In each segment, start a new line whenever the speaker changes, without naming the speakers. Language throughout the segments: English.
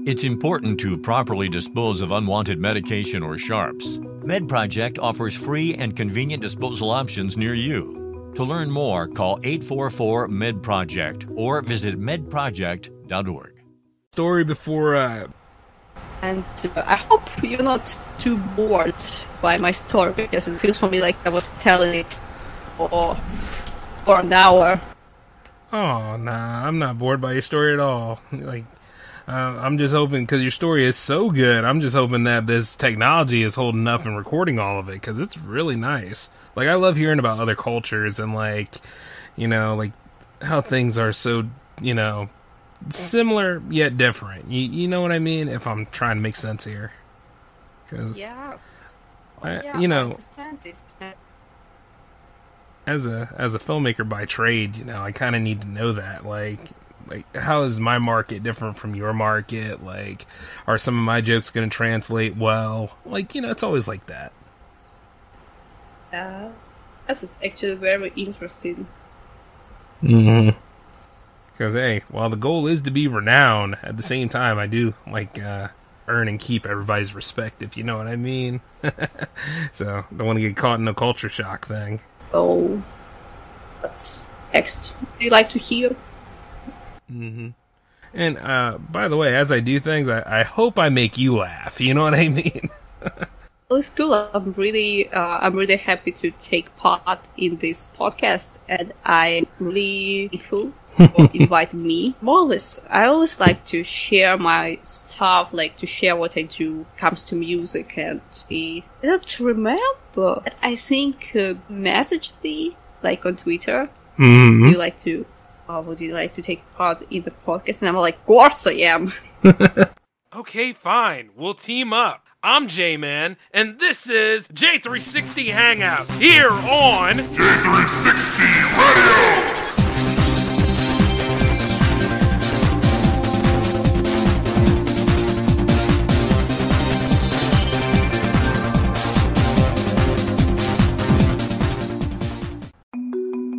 It's important to properly dispose of unwanted medication or sharps. MedProject offers free and convenient disposal options near you. To learn more, call 844-MED-PROJECT or visit medproject.org.
Story before...
And I hope you're not too bored by my story, because it feels for me like I was telling it for an hour.
Oh, nah, I'm not bored by your story at all. I'm just hoping, because your story is so good, I'm just hoping that this technology is holding up and recording all of it, because it's really nice. I love hearing about other cultures and, how things are so, similar yet different. You know what I mean? If I'm trying to make sense here.
Yeah.
I
understand this.
As a filmmaker by trade, I kind of need to know that. How is my market different from your market? Are some of my jokes going to translate well? It's always like that.
This is actually very interesting.
Mm-hmm. Because, hey, while the goal is to be renowned, at the same time, I do earn and keep everybody's respect, if you know what I mean. So, don't want to get caught in a culture shock thing.
Oh, that's next. Do you like to hear?
Mm-hmm. And, by the way, as I do things, I hope I make you laugh. You know what I mean?
Well, it's cool. I'm really happy to take part in this podcast, and I'm really grateful for inviting me. I always like to share my stuff, to share what I do comes to music, and I don't remember. I think message me, on Twitter.
Mm-hmm.
Would you like to take part in the podcast? And I'm like, of course I am.
Okay, fine. We'll team up. I'm J-Man, and this is J360 Hangouts, here on
J360 Radio!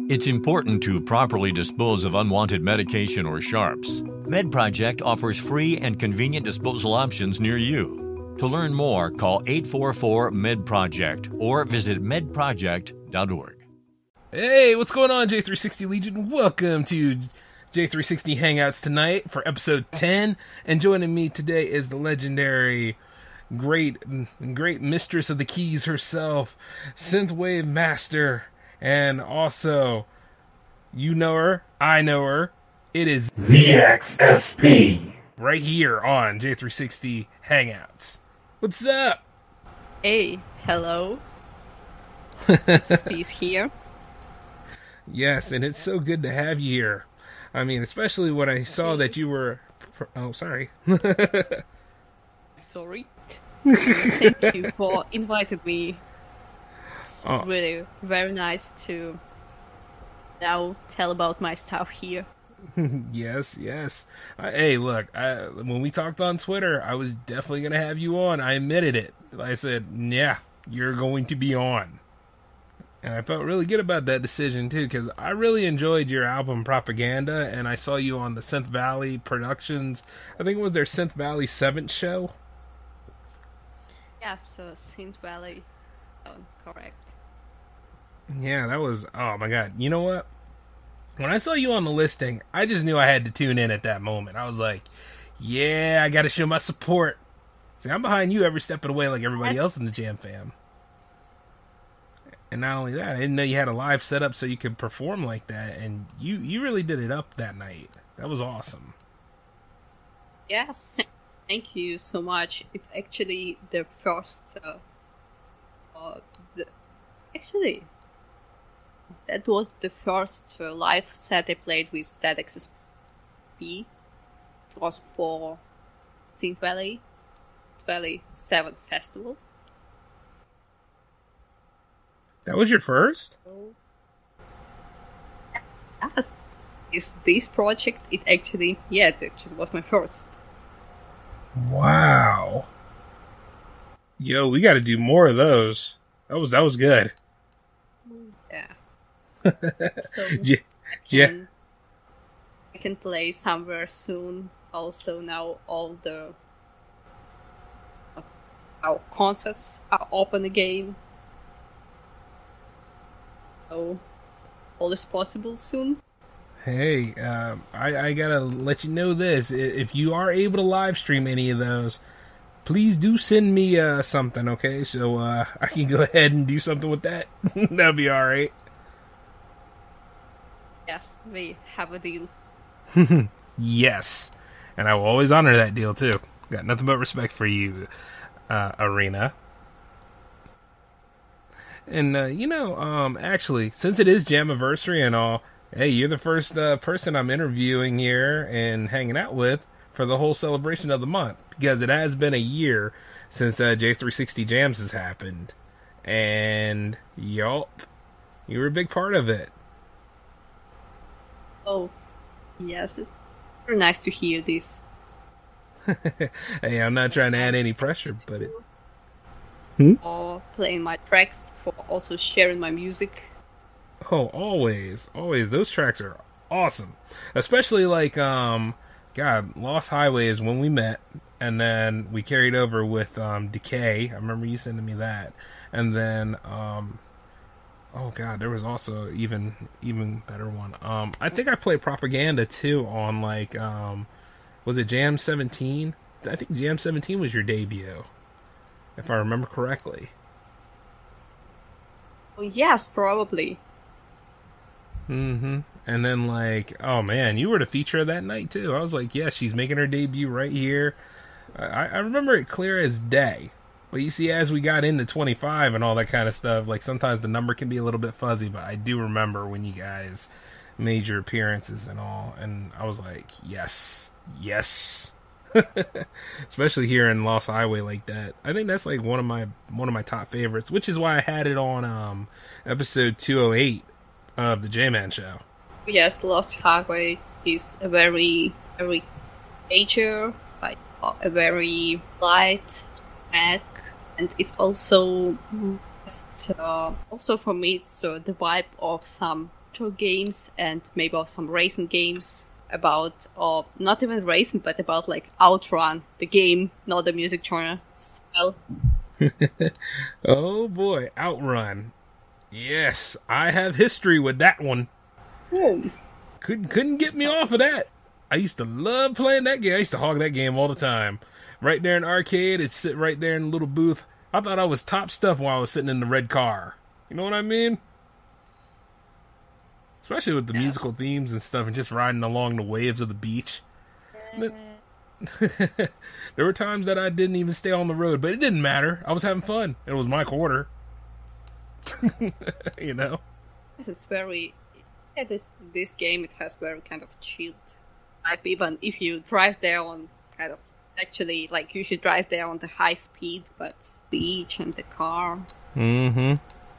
It's important to properly dispose of unwanted medication or sharps. MedProject offers free and convenient disposal options near you. To learn more, call 844-MED-PROJECT or visit medproject.org.
Hey, what's going on, J360 Legion? Welcome to J360 Hangouts tonight for episode 10. And joining me today is the legendary, great mistress of the keys herself, Synthwave Master, and also, you know her, I know her, it is
ZXSP.
Right here on J360 Hangouts. What's up?
Hey, hello. ZXSP is here.
Yes, and it's so good to have you here. I mean, especially when I saw that you were... Oh, sorry.
Sorry. Thank you for inviting me. It's really very nice to now tell about my stuff here.
Yes. Hey, look, when we talked on Twitter, I was definitely going to have you on. I admitted it. I said, yeah, you're going to be on. And I felt really good about that decision, too, because I really enjoyed your album Propaganda, and I saw you on the Synth Valley Productions. I think it was their Synth Valley 7th show.
Yes, Synth Valley. Correct.
Yeah, that was... Oh, my God. You know what? When I saw you on the listing, I just knew I had to tune in at that moment. I was like, yeah, I got to show my support. See, I'm behind you every step of the way like everybody else in the Jam fam. And not only that, I didn't know you had a live setup so you could perform like that. And you really did it up that night. That was awesome.
Yes, thank you so much. It's actually the first... that was the first live set I played with ZXSP. It was for Synth Valley 7 Festival.
That was your first?
Yes. This project, it actually was my first.
Wow. Yo, we gotta do more of those. That was good.
So
I
I can play somewhere soon also now all the our concerts are open again. So all is possible soon.
Hey, I gotta let you know this. If you are able to live stream any of those, please do send me something, okay? So I can go ahead and do something with that. That'll be alright.
Yes, we have a deal.
Yes. And I will always honor that deal, too. Got nothing but respect for you, Arena. And, actually, since it is Jammaversary and all, hey, you're the first person I'm interviewing here and hanging out with for the whole celebration of the month. Because it has been a year since J360 Jams has happened. And, yup, you were a big part of it.
Oh, yes, it's very nice to hear this.
Hey, I'm not trying to add any pressure, but it...
For playing my tracks, for also sharing my music.
Oh, always. Those tracks are awesome. Especially like, Lost Highway is when we met, and then we carried over with Decay. I remember you sending me that. And then, there was also even better one. I think I played Propaganda too on like, was it Jam 17? I think Jam 17 was your debut, if I remember correctly.
Oh, yes, probably.
Mm-hmm. And then, like, oh man, you were the feature of that night too. I was like, yeah, she's making her debut right here. I remember it clear as day. But you see, as we got into 25 and all that kind of stuff, like, sometimes the number can be a little bit fuzzy, but I do remember when you guys made your appearances and all, and I was like, yes. Especially here in Lost Highway like that. I think that's like one of my top favorites, which is why I had it on episode 208 of the J-Man Show.
Yes, Lost Highway is a very, very major, like a very light track, and it's also also for me it's the vibe of some retro games and maybe of some racing games about, or not even racing, but about like Outrun, the game, not the music genre style.
Oh boy, Outrun. Yes, I have history with that one.
Oh.
Couldn't get me off of that. I used to love playing that game. I used to hog that game all the time. Right there in the arcade, it'd sit right there in the little booth. I thought I was top stuff while I was sitting in the red car. You know what I mean? Especially with the musical themes and stuff and just riding along the waves of the beach. There were times that I didn't even stay on the road, but it didn't matter. I was having fun. It was my quarter. You know?
Yes, it's very... Yeah, this game, it has very kind of chilled vibe, even if you drive there on kind of... Actually, like, you should drive there on the high speed, but beach and the car.
Mm-hmm.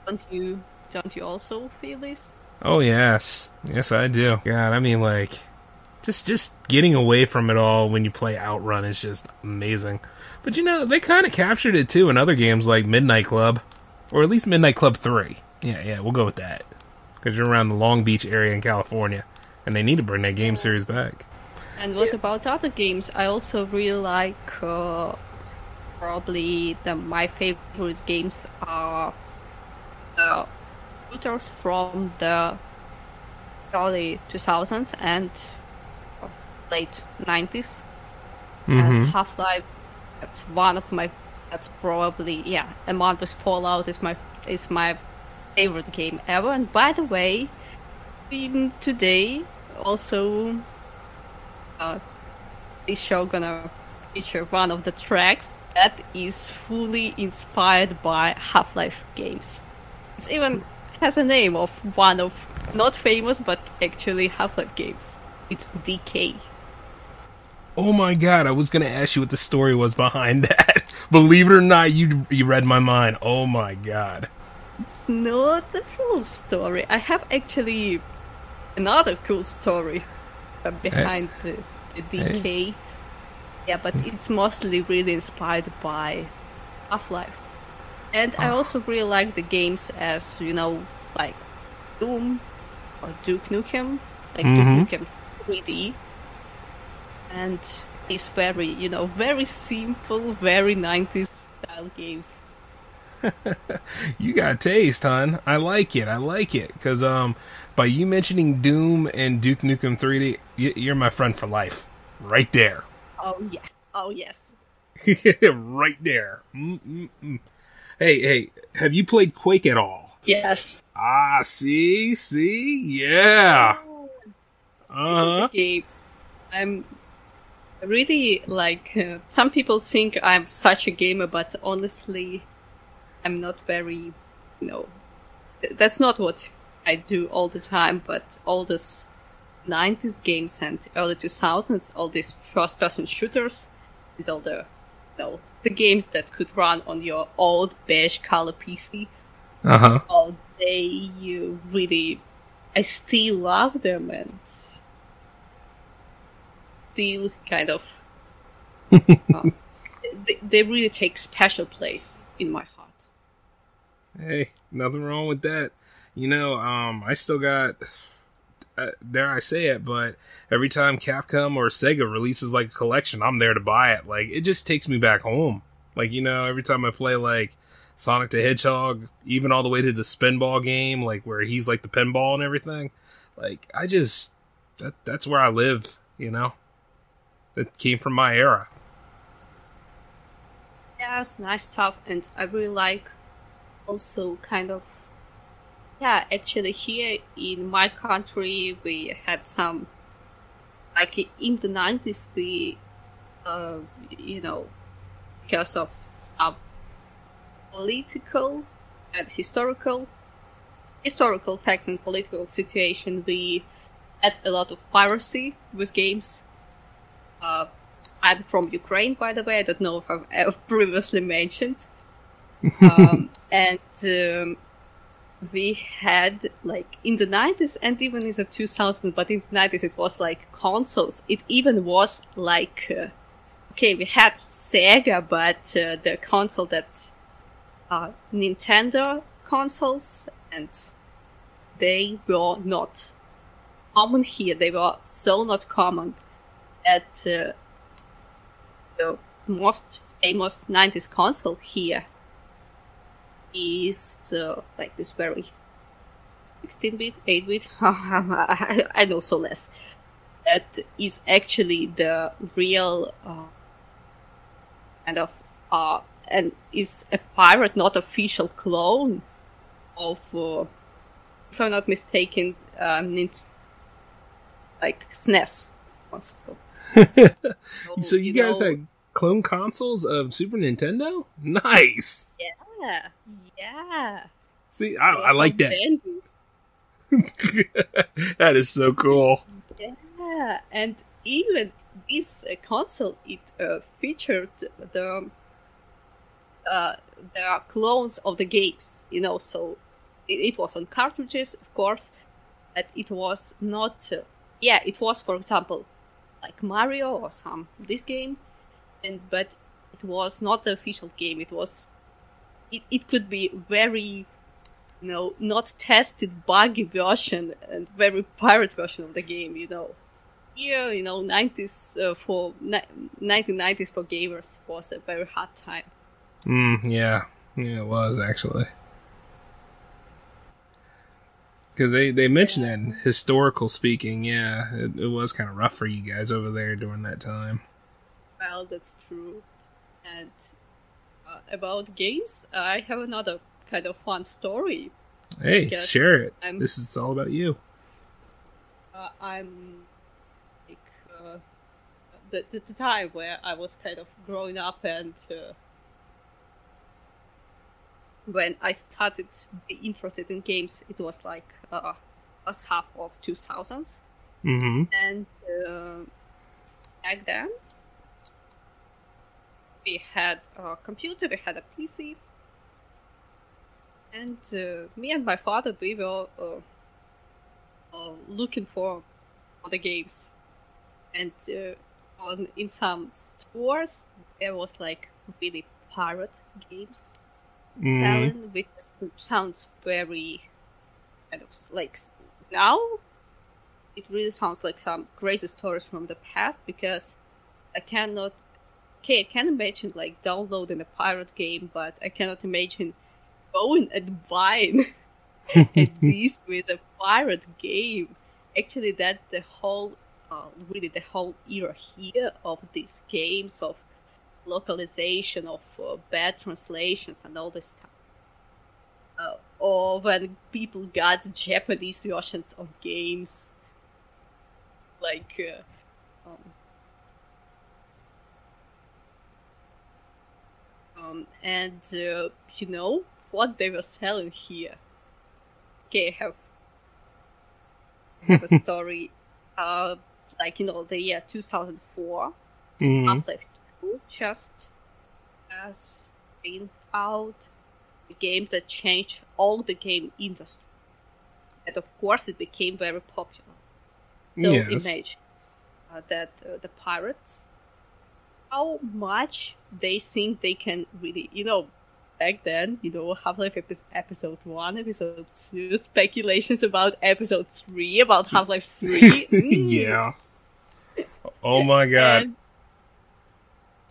Don't you also feel this?
Oh, yes. Yes, I do. God, I mean, like, just getting away from it all when you play Outrun is just amazing. But, you know, they kind of captured it, too, in other games like Midnight Club. Or at least Midnight Club 3. Yeah, we'll go with that. Because you're around the Long Beach area in California. And they need to bring that game series back.
And what about other games? I also really like, probably my favorite games are the shooters from the early 2000s and late 90s. As Half-Life, that's one of my, that's probably, Among Us Fallout is my favorite game ever. And by the way, today also this show gonna feature one of the tracks that is fully inspired by Half-Life games. It even has a name of one of not famous but actually Half-Life games. It's Decay.
Oh my god, I was gonna ask you what the story was behind that. Believe it or not, you read my mind. Oh my god.
It's not the full story. I have actually another cool story behind the Decay.
Hey.
Yeah, but it's mostly really inspired by Half-Life. And I also really like the games as, you know, like Doom or Duke Nukem, like Duke Nukem 3D. and it's very, very simple, very 90s style games.
You got taste, hon. I like it. Because by you mentioning Doom and Duke Nukem 3D, you're my friend for life. Right there.
Oh, yeah. Oh, yes.
Right there. Mm-mm-mm. Hey, have you played Quake at all?
Yes.
Ah, see? Yeah. Uh-huh.
Games. I'm really, some people think I'm such a gamer, but honestly, I'm not very, that's not what I do all the time, but all this 90s games and early 2000s, all these first-person shooters, and all the, the games that could run on your old beige color PC, all day, I still love them, and still kind of, they really take special place in my heart.
Hey, nothing wrong with that. I still got, dare I say it, but every time Capcom or Sega releases a collection, I'm there to buy it. It just takes me back home. Every time I play Sonic the Hedgehog, even all the way to the Spinball game, where he's the pinball and everything. That's where I live, It came from my era.
Yes, nice stuff, and I really like also actually here in my country we had some, in the 90s we, because of some political and historical facts and political situation, we had a lot of piracy with games. I'm from Ukraine, by the way. I don't know if I've ever previously mentioned. And we had, in the 90s and even in the 2000s, but in the 90s it was consoles. It even was okay, we had Sega, but the console that Nintendo consoles, and they were not common here. They were so not common that the most famous 90s console here is this very 16-bit, 8-bit, I know so less. That is actually the real and is a pirate, not official clone of, if I'm not mistaken, SNES console.
So you guys had clone consoles of Super Nintendo? Nice!
Yeah.
See, I like that. That is so cool.
Yeah, and even this console, it featured the clones of the games, so it was on cartridges, of course, but it was not, it was, for example, Mario or this game, but it was not the official game. It was, it could be very, not tested, buggy version and very pirate version of the game, Here, 90s, 1990s for gamers was a very hard time.
Yeah, it was actually. Because they mentioned that in historical speaking, it was kind of rough for you guys over there during that time.
Well, that's true. And about games, I have another kind of fun story.
Hey, share it. This is all about you.
I'm the time where I was kind of growing up, and when I started to be interested in games, it was first half of 2000s.
Mm-hmm.
And back then, we had a computer, we had a PC, and me and my father, we were looking for the games. And in some stores, there was really pirate games selling, which sounds very kind of now it really sounds like some crazy stories from the past, because I cannot. Okay, I can imagine like downloading a pirate game, but I cannot imagine going and buying at least with a pirate game. Actually, that's the whole, really the whole era here of these games of localization, of bad translations and all this stuff. Or when people got Japanese versions of games, like and you know what they were selling here. Okay, I have a story. Like the year 2004, Half-Life 2 just has been out. The game that changed all the game industry, and of course it became very popular. So imagine that the pirates, how much they think they can really, back then, Half-Life episode 1, episode 2, speculations about episode 3, about Half-Life 3.
Yeah. Oh my god.
And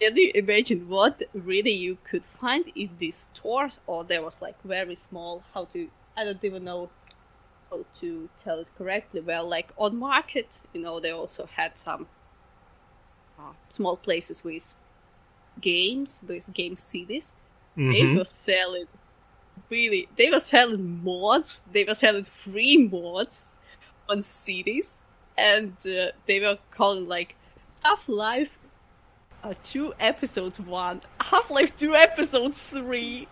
can you imagine what really you could find in these stores? Or there was like very small, I don't even know how to tell it correctly. Well, like on market, they also had some small places with games, with game CDs. They were selling mods. They were selling free mods on CDs, and they were calling like Half-Life 2 episode 1, Half-Life 2 episode 3.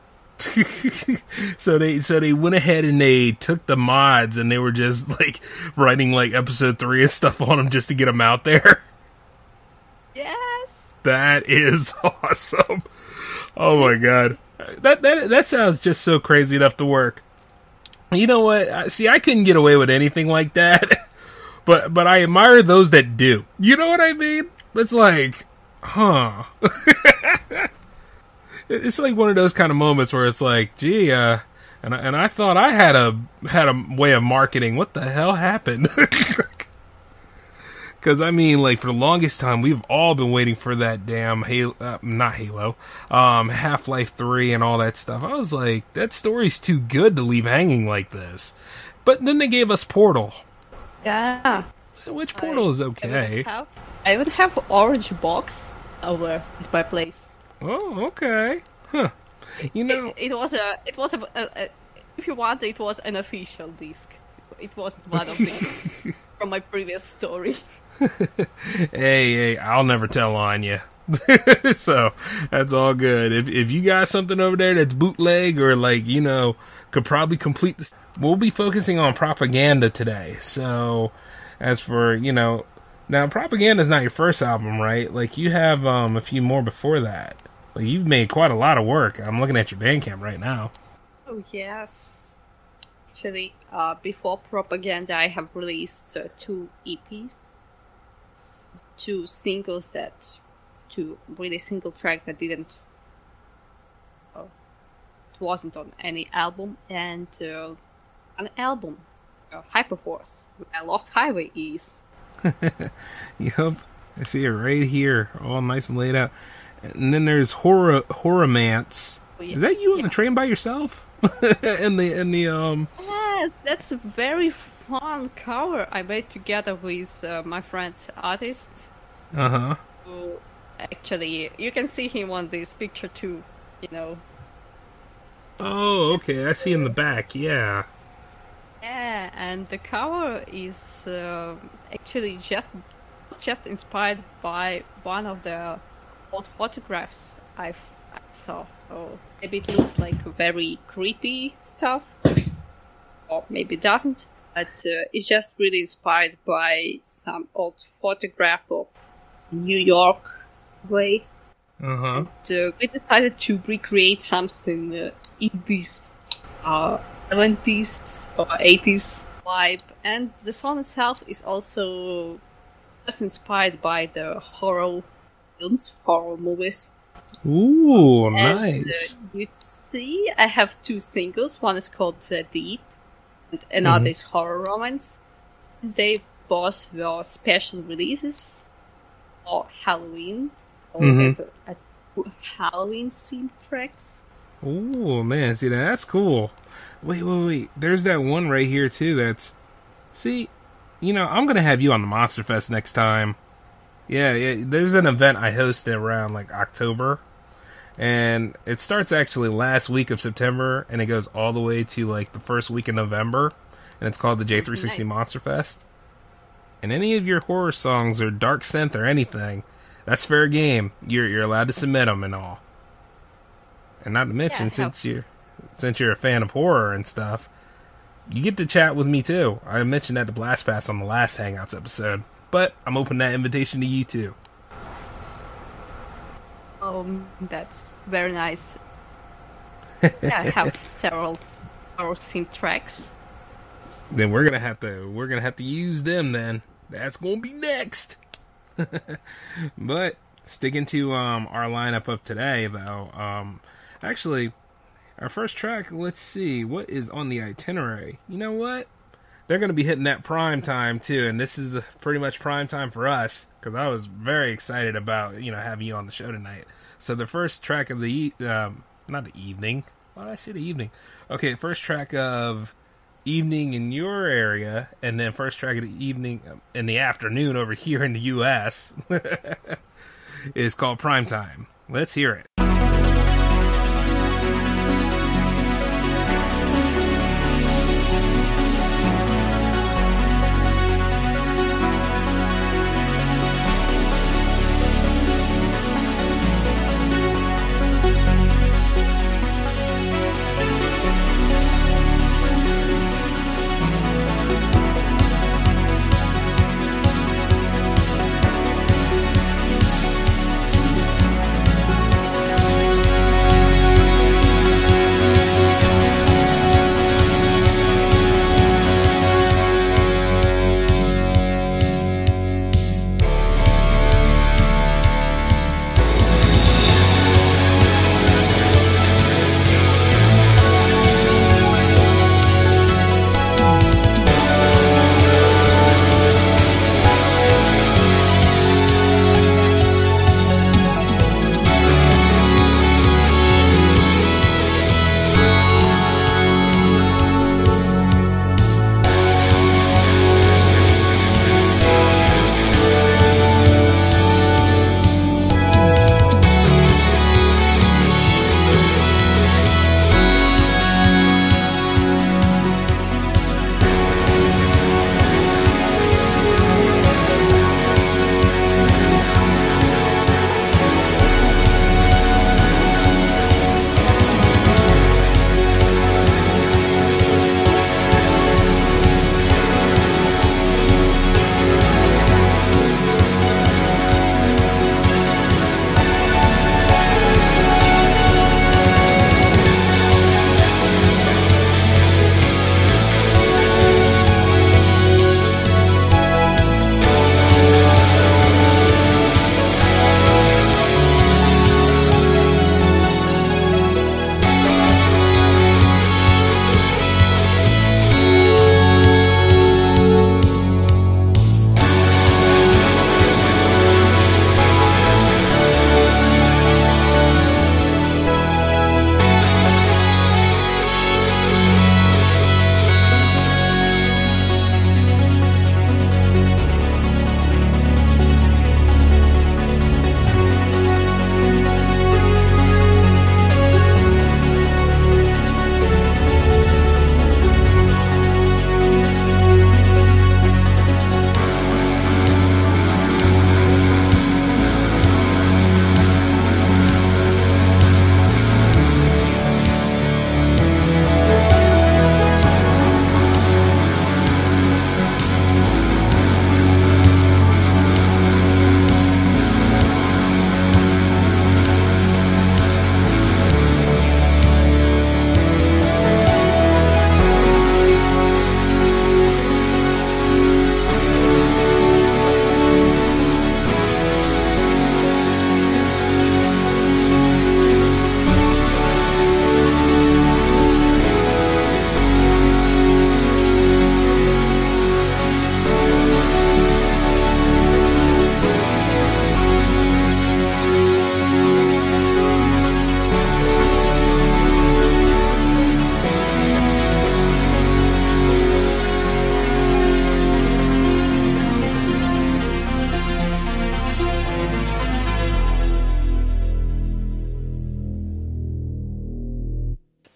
So they went ahead and they took the mods and they were just like writing like episode 3 and stuff on them just to get them out there.
Yes.
That is awesome. Oh my god. That sounds just so crazy enough to work. You know what? See, I couldn't get away with anything like that. But I admire those that do. You know what I mean? It's like, huh. It's like one of those kind of moments where it's like, gee, and I thought I had a way of marketing. What the hell happened? Because, I mean, like, for the longest time, we've all been waiting for that damn Half-Life 3 and all that stuff. I was like, that story's too good to leave hanging like this. But then they gave us Portal.
Yeah.
Which Portal is okay.
I would have Orange Box over at my place.
Oh, okay. Huh.
It was a if you want, it was an official disc. It wasn't one of these from my previous story.
Hey, I'll never tell on you. So, that's all good. If you got something over there that's bootleg or like, could probably complete this, we'll be focusing on Propaganda today. So, as for, now Propaganda's not your first album, right? Like, you have a few more before that. Like, you've made quite a lot of work. I'm looking at your Bandcamp right now.
Oh, yes. Actually, before Propaganda, I have released 2 EPs, 2 singles two really single track that it wasn't on any album, and an album, Hyperforce, where Lost Highway is.
Yep, I see it right here, all nice and laid out. And then there's Horrormance. Oh, yeah. Is that you on the train by yourself? and the
Yes, that's a very fun cover I made together with my friend artist.
Uh-huh.
Who actually, you can see him on this picture too,
Oh, okay, I see in the back, yeah.
Yeah, and the cover is actually just inspired by one of the old photographs I saw. Oh, maybe it looks like very creepy stuff, or maybe it doesn't. But it's just really inspired by some old photograph of New York way.
Uh-huh.
And we decided to recreate something in this 70s or 80s vibe. And the song itself is also just inspired by the horror films, horror movies.
Ooh, nice.
You see, I have 2 singles. One is called Deep, and another is Horror Romance. They both were special releases for Halloween. Or
Mm-hmm.
a Halloween themed tracks.
Oh man, see that's cool. Wait. There's that one right here too. That's see, I'm gonna have you on the Monster Fest next time. Yeah. There's an event I hosted around like October, and it starts actually last week of September, and it goes all the way to like the first week of November, and it's called the J360
Nice.
Monster Fest. And any of your horror songs or dark synth or anything, that's fair game. You're allowed to submit them and all. And not to mention, since you're a fan of horror and stuff, you get to chat with me too. I mentioned that to Blast Pass on the last Hangouts episode, but I'm opening that invitation to you too.
That's very nice. Yeah, I have several themed tracks.
Then we're gonna have to use them. Then that's gonna be next. But sticking to our lineup of today, though, actually, our first track. Let's see what is on the itinerary. You know what? They're gonna be hitting that prime time too, and this is pretty much prime time for us because I was very excited about having you on the show tonight. So the first track of the not the evening. Why did I say the evening? Okay, first track of evening in your area, and then first track of the evening in the afternoon over here in the U.S. is called Primetime. Let's hear it.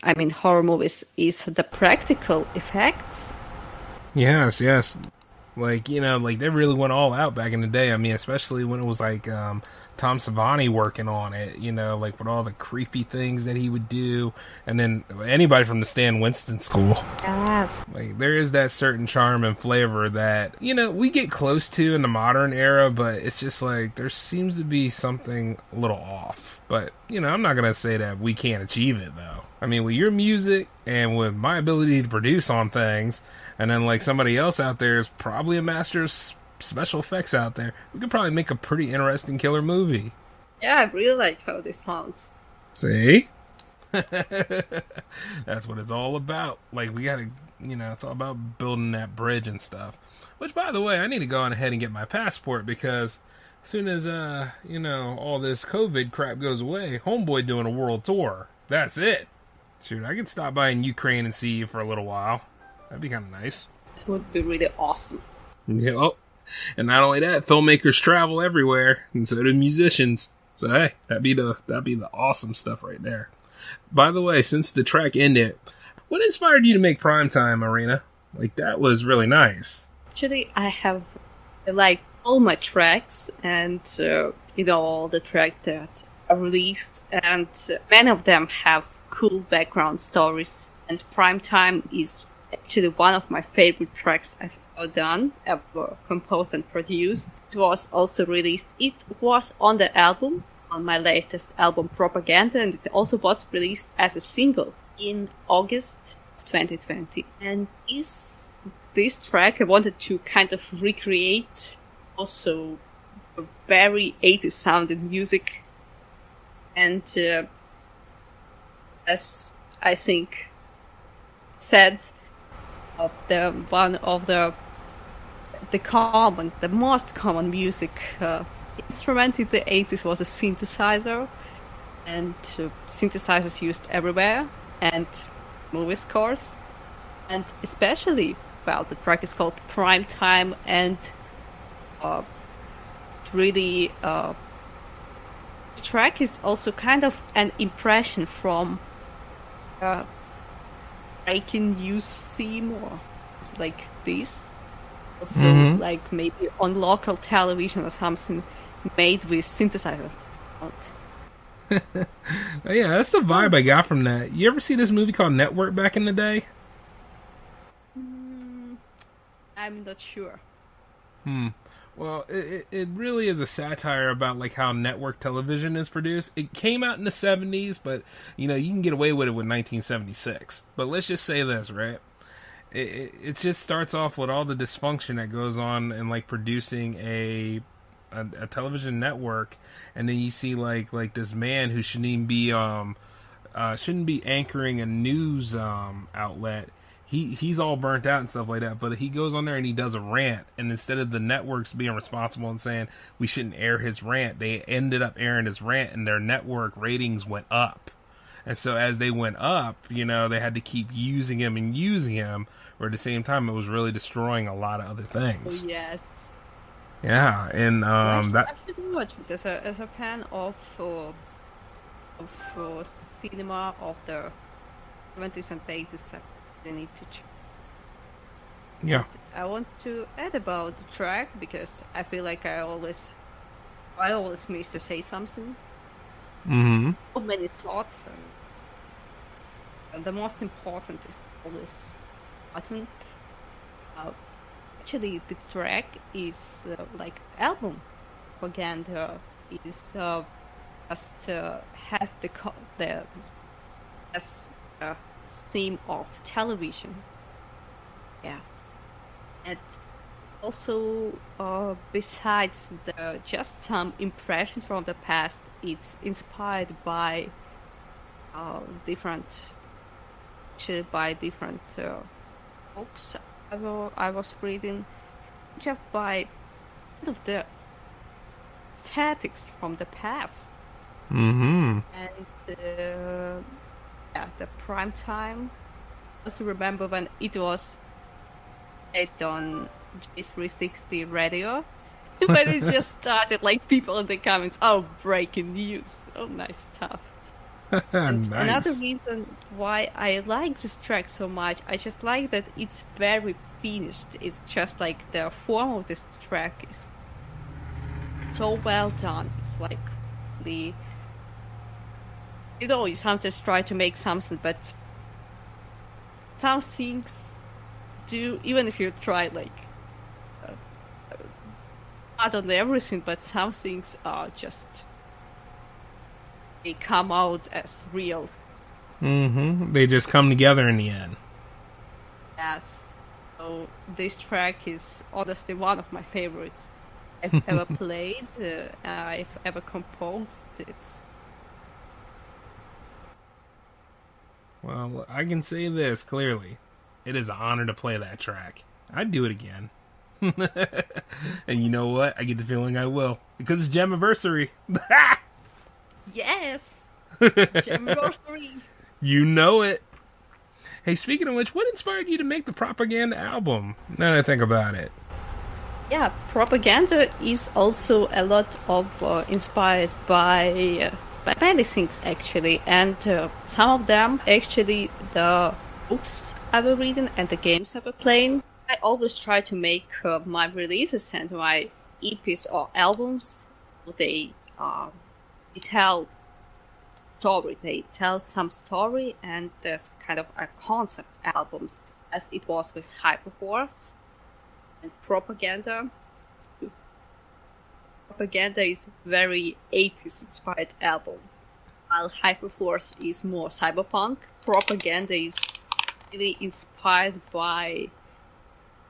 horror movies is the practical effects.
Yes. Like, like they really went all out back in the day. I mean, especially when it was like Tom Savini working on it, like with all the creepy things that he would do. And then anybody from the Stan Winston school.
Yes.
Like, there is that certain charm and flavor that, we get close to in the modern era, but it's just like there seems to be something a little off. But, I'm not going to say that we can't achieve it, though. I mean, with your music and with my ability to produce on things, and then like somebody else out there is probably a master of special effects out there, we could probably make a pretty interesting killer movie.
Yeah, I really like how this sounds.
See? That's what it's all about. Like, we gotta, it's all about building that bridge and stuff. Which, by the way, I need to go on ahead and get my passport, because as soon as, all this COVID crap goes away, Homeboy doing a world tour. That's it. Shoot, I could stop by in Ukraine and see you for a little while. That'd be kind of nice.
It would be really awesome.
Yeah. Oh, and not only that, filmmakers travel everywhere, and so do musicians. So hey, that'd be the awesome stuff right there. By the way, since the track ended, what inspired you to make Primetime, Arena? Like, that was really nice.
Actually, I have all my tracks, and all the tracks that are released, and many of them have cool background stories. And Primetime is actually one of my favorite tracks I've ever done, ever composed and produced. It was also released. It was on the album, on my latest album Propaganda, and it also was released as a single in August 2020. And this track I wanted to kind of recreate also a very 80s sounding music, and as I think said, the most common music instrument in the 80s was a synthesizer, and synthesizers used everywhere, and movie scores, and especially, the track is called Primetime, and really, the track is also kind of an impression from breaking news theme, or like this. Also, like maybe on local television or something made with synthesizer.
Yeah, that's the vibe I got from that. You ever see this movie called Network back in the day?
I'm not sure.
Well, it really is a satire about like how network television is produced. It came out in the 70s, but you can get away with it with 1976. But let's just say this, right? It just starts off with all the dysfunction that goes on in like producing a television network, and then you see like this man who shouldn't even be anchoring a news outlet. He's all burnt out and stuff like that, but he goes on there and he does a rant, and instead of the networks being responsible and saying we shouldn't air his rant, they ended up airing his rant, and their network ratings went up. And so as they went up, they had to keep using him, or at the same time it was really destroying a lot of other things.
Oh, yes.
Yeah, and
I should watch it as a fan of cinema of the 70s and 80s. I need to check.
Yeah.
But I want to add about the track, because I feel like I always miss to say something. So many thoughts, and the most important is always button. Actually, the track is like album propaganda. Is just has the theme of television. Yeah, and also besides just some impressions from the past, it's inspired by different books I was reading, just by kind of the aesthetics from the past. And the Primetime. I also remember when it was played on J360 radio. When it just started, like people in the comments, breaking news, nice stuff. And
Nice.
another reason why I like this track so much, I just like that it's very finished. It's just like the form of this track is so well done. It's like the, you sometimes try to make something, but some things do, even if you try like not on everything, but some things are just, they come out as real.
Mm-hmm. They just come together in the end.
Yes. So this track is honestly one of my favorites I've ever played, I've ever composed. It's
Well, I can say this clearly. It is an honor to play that track. I'd do it again. And you know what? I get the feeling I will. Because it's Jammaversary.
yes, Jammaversary.
You know it. Hey, speaking of which, what inspired you to make the Propaganda album? Now that I think about it.
Yeah, Propaganda is also a lot of inspired by many things actually, and some of them actually the books I've been reading and the games I've been playing. I always try to make my releases and my EPs or albums, they tell story. They tell some story, and there's kind of a concept albums, as it was with Hyperforce and Propaganda. Propaganda is very 80s inspired album, while Hyperforce is more cyberpunk. Propaganda is really inspired by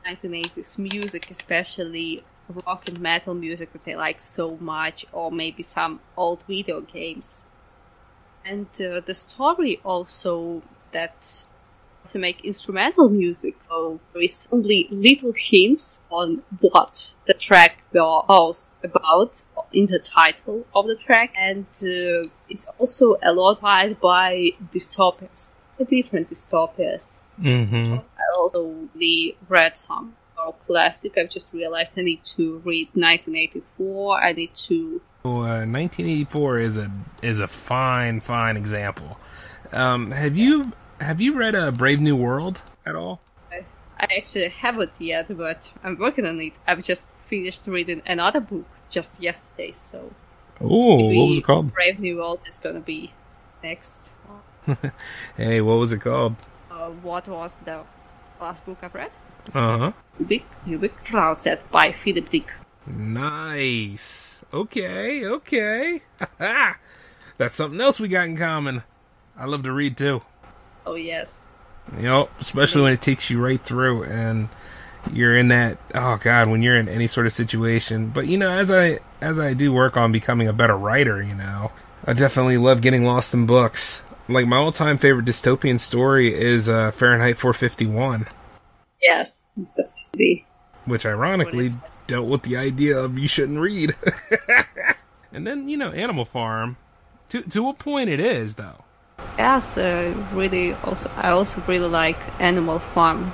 1980s music, especially rock and metal music that I like so much, or maybe some old video games. And the story also that to make instrumental music, so there is only little hints on what the track was about in the title of the track, and it's also a lot by dystopias, different dystopias.
Mm-hmm.
I also read some classic. I've just realized I need to read 1984. I need to.
1984 is a fine example. Have you read Brave New World at all?
I actually haven't yet, but I'm working on it. I've just finished reading another book just yesterday, so.
Oh, what was it called?
Brave New World is gonna be next.
Hey, what was it called?
What was the last book I've read?
Uh-huh.
Ubik Cloud Set by Philip Dick.
Nice. Okay. That's something else we got in common. I love to read too.
Oh yes.
Especially when it takes you right through and you're in that, oh god, when you're in any sort of situation. But as I do work on becoming a better writer, I definitely love getting lost in books. Like my all-time favorite dystopian story is Fahrenheit 451.
Yes, that's the.
Which ironically dealt with the idea of you shouldn't read. And then, Animal Farm. To a point it is, though.
Yes, I also really like Animal Farm.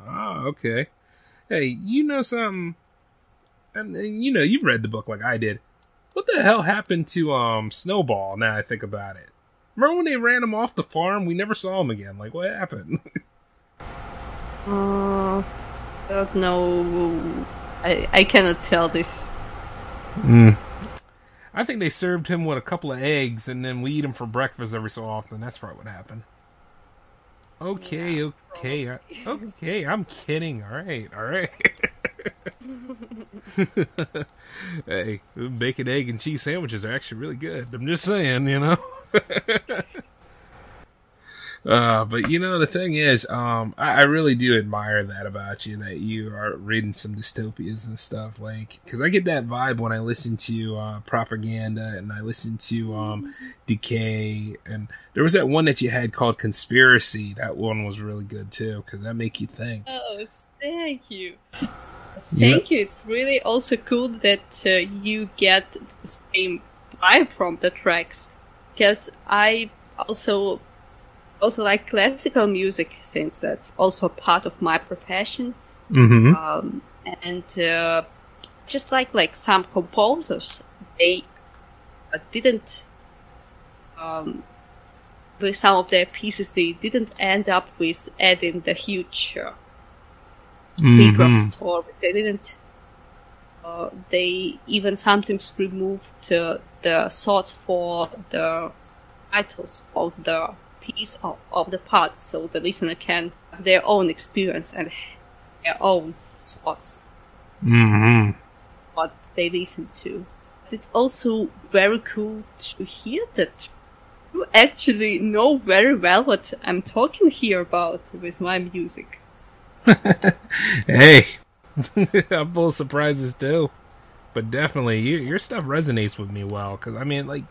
Ah, okay. Hey, something? And you've read the book like I did. What the hell happened to Snowball, now I think about it? Remember when they ran him off the farm? We never saw him again. Like, what happened?
I don't know. I cannot tell this.
I think they served him with a couple of eggs, and then we eat him for breakfast every so often. That's probably what happened. Okay, I'm kidding. All right. Hey, bacon, egg, and cheese sandwiches are actually really good. I'm just saying, But the thing is, I really do admire that about you, that you are reading some dystopias and stuff, because I get that vibe when I listen to Propaganda and I listen to Decay, and there was that one that you had called Conspiracy. That one was really good too, because that make you think.
Oh, thank you. Thank you. It's really also cool that you get the same vibe from the tracks, because I also like classical music, since that's also a part of my profession.
Mm-hmm.
And just like some composers, they didn't with some of their pieces, they didn't end up with adding the huge big story. They didn't. They even sometimes removed the thoughts for the titles of the piece of the parts, so the listener can have their own experience and their own thoughts. What they listen to. It's also very cool to hear that you actually know very well what I'm talking here about with my music.
Hey, I'm full of surprises too. But definitely, your stuff resonates with me well. Because, I mean, like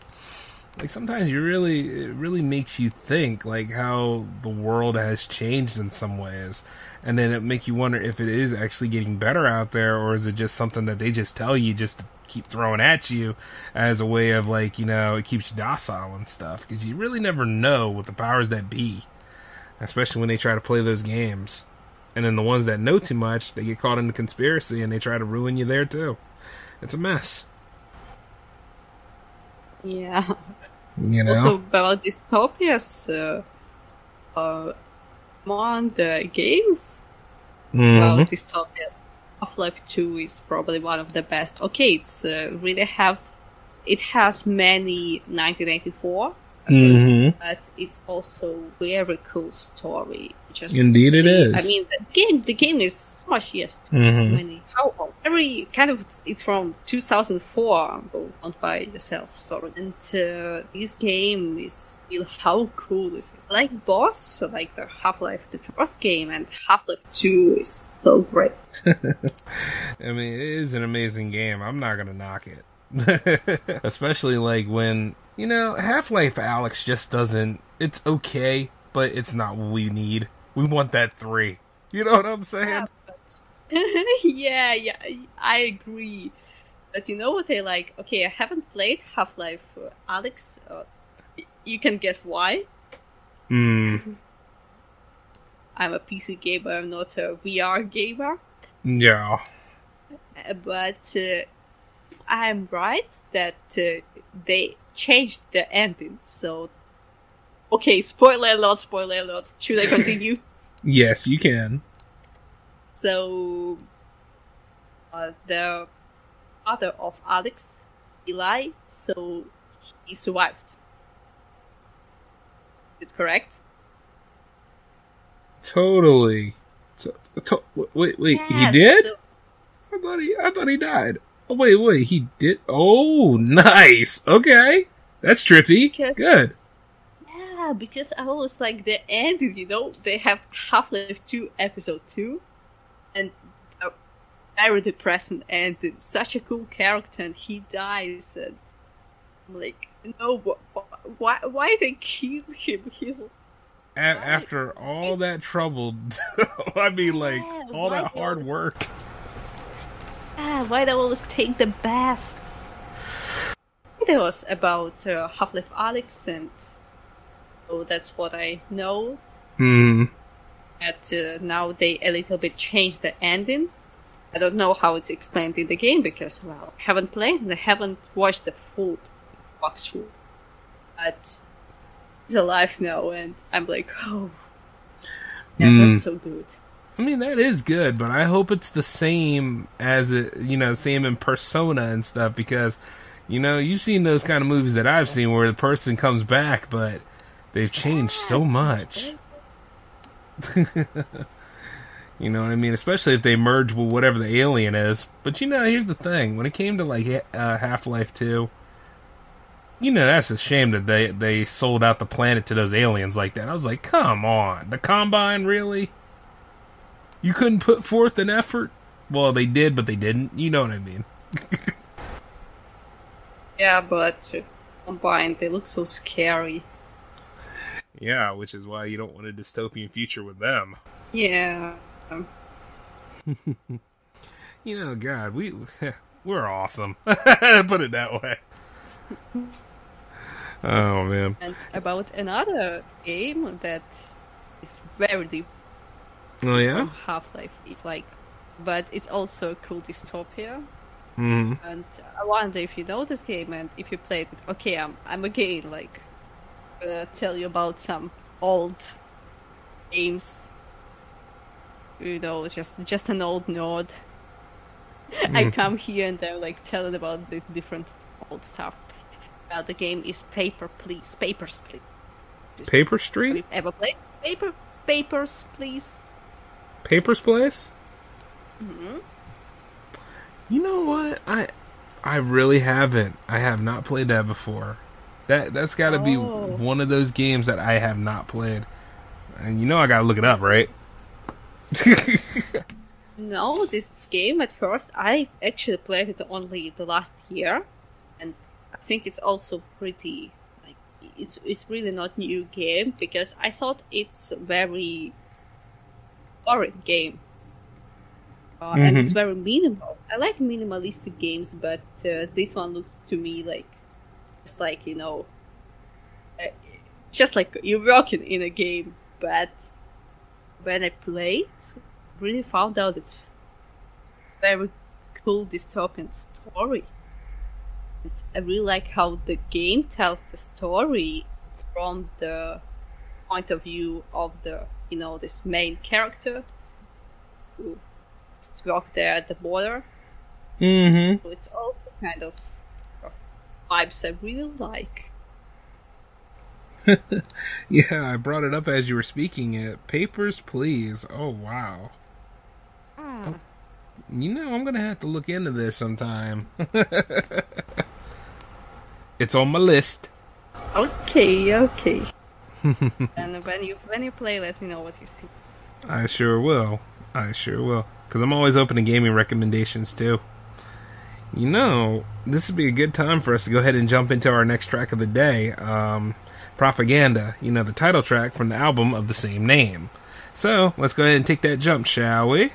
sometimes it really makes you think, like, how the world has changed in some ways. And then it make you wonder if it is actually getting better out there, or is it just something that they just tell you just to keep throwing at you as a way of, like, you know, it keeps you docile and stuff. Because you really never know with the powers that be. Especially when they try to play those games. And then the ones that know too much, they get caught in the conspiracy and they try to ruin you there too. It's a mess.
Yeah.
You know?
Also about dystopias, more on the games. About dystopias, Half-Life 2 is probably one of the best. Okay, it's it has many 1984. But it's also very cool story. Just
Indeed, it is.
I mean, the game is so much, yes. Many. How old? Very kind of. It's from 2004. Go on by yourself, sorry. And this game is still how cool is it? Like Boss, so like the Half-Life, the first game, and Half-Life 2 is so great.
I mean, it is an amazing game. I'm not gonna knock it. Especially like when, you know, Half-Life Alyx just doesn't, it's okay, but it's not what we need. We want that 3. You know what I'm saying?
Yeah, I agree. But you know what I like? Okay, I haven't played Half-Life Alyx. You can guess why. I'm a PC gamer, I'm not a VR gamer.
Yeah.
But I'm right that they changed the ending. So, okay, spoiler alert. Should I continue?
Yes, you can.
So, the father of Alex, Eli, so he survived. Is it correct?
Totally. Wait,
Yes,
he did?
so-
I thought he died. Oh, wait, he did? Oh, nice. Okay. That's trippy.
Because-
Good.
Yeah, because I was like, the end is, you know, they have Half-Life 2 Episode 2, and a very depressing end. It's such a cool character, and he dies, and I'm like, no, why they kill him? He's
After all that trouble, I mean, like,
Yeah,
all
why
that
they
hard
always-
work.
why they always take the best? It was about Half-Life Alyx, and so that's what I know. That now they a little bit changed the ending. I don't know how it's explained in the game because, well, I haven't played and I haven't watched the full walkthrough. But he's alive now, and I'm like, oh, yes, that's so good.
I mean, that is good, but I hope it's the same as it, you know, same in Persona and stuff, because, you know, you've seen those kind of movies that I've seen where the person comes back, but they've changed so much. You know what I mean? Especially if they merge with whatever the alien is. But, you know, here's the thing. When it came to, like, Half-Life 2, you know, that's a shame that they sold out the planet to those aliens like that. I was like, come on. The Combine, really? You couldn't put forth an effort? Well, they did, but they didn't. You know what I mean?
Yeah, but combined, they look so scary.
Yeah, which is why you don't want a dystopian future with them.
Yeah.
You know, God, we're awesome. Put it that way. Oh, man.
And about another game that is very deep.
Oh, yeah?
Half-Life. It's like, but it's also a cool dystopia.
Mm-hmm.
And I wonder if you know this game and if you played it. Okay, I'm again like gonna tell you about some old games. You know, just an old nerd. I come here and they're like telling about this different old stuff. The game is Papers, Please.
Paper Street?
Have you ever played Papers, Please?
Papers, Place?
Mm-hmm.
You know what? I really haven't. I have not played that before. That's got to be one of those games that I have not played. And you know I got to look it up, right?
No, this game at first, I actually played it only the last year. And I think it's also pretty, like, it's really not new game, because I thought it's a very boring game. And it's very minimal. I like minimalistic games, but this one looks to me like it's like, you know, just like you're working in a game. But when I played, I really found out it's very cool dystopian story. I really like how the game tells the story from the point of view of the, you know, this main character who work there at the border. So it's also kind of vibes I really like.
Yeah, I brought it up as you were speaking it. Papers, Please. Oh, wow. Oh, you know, I'm going to have to look into this sometime. It's on my list.
Okay. And when you play, let me know what you see.
I sure will. Because I'm always open to gaming recommendations, too. You know, this would be a good time for us to go ahead and jump into our next track of the day. Propaganda. You know, the title track from the album of the same name. So, let's go ahead and take that jump, shall we?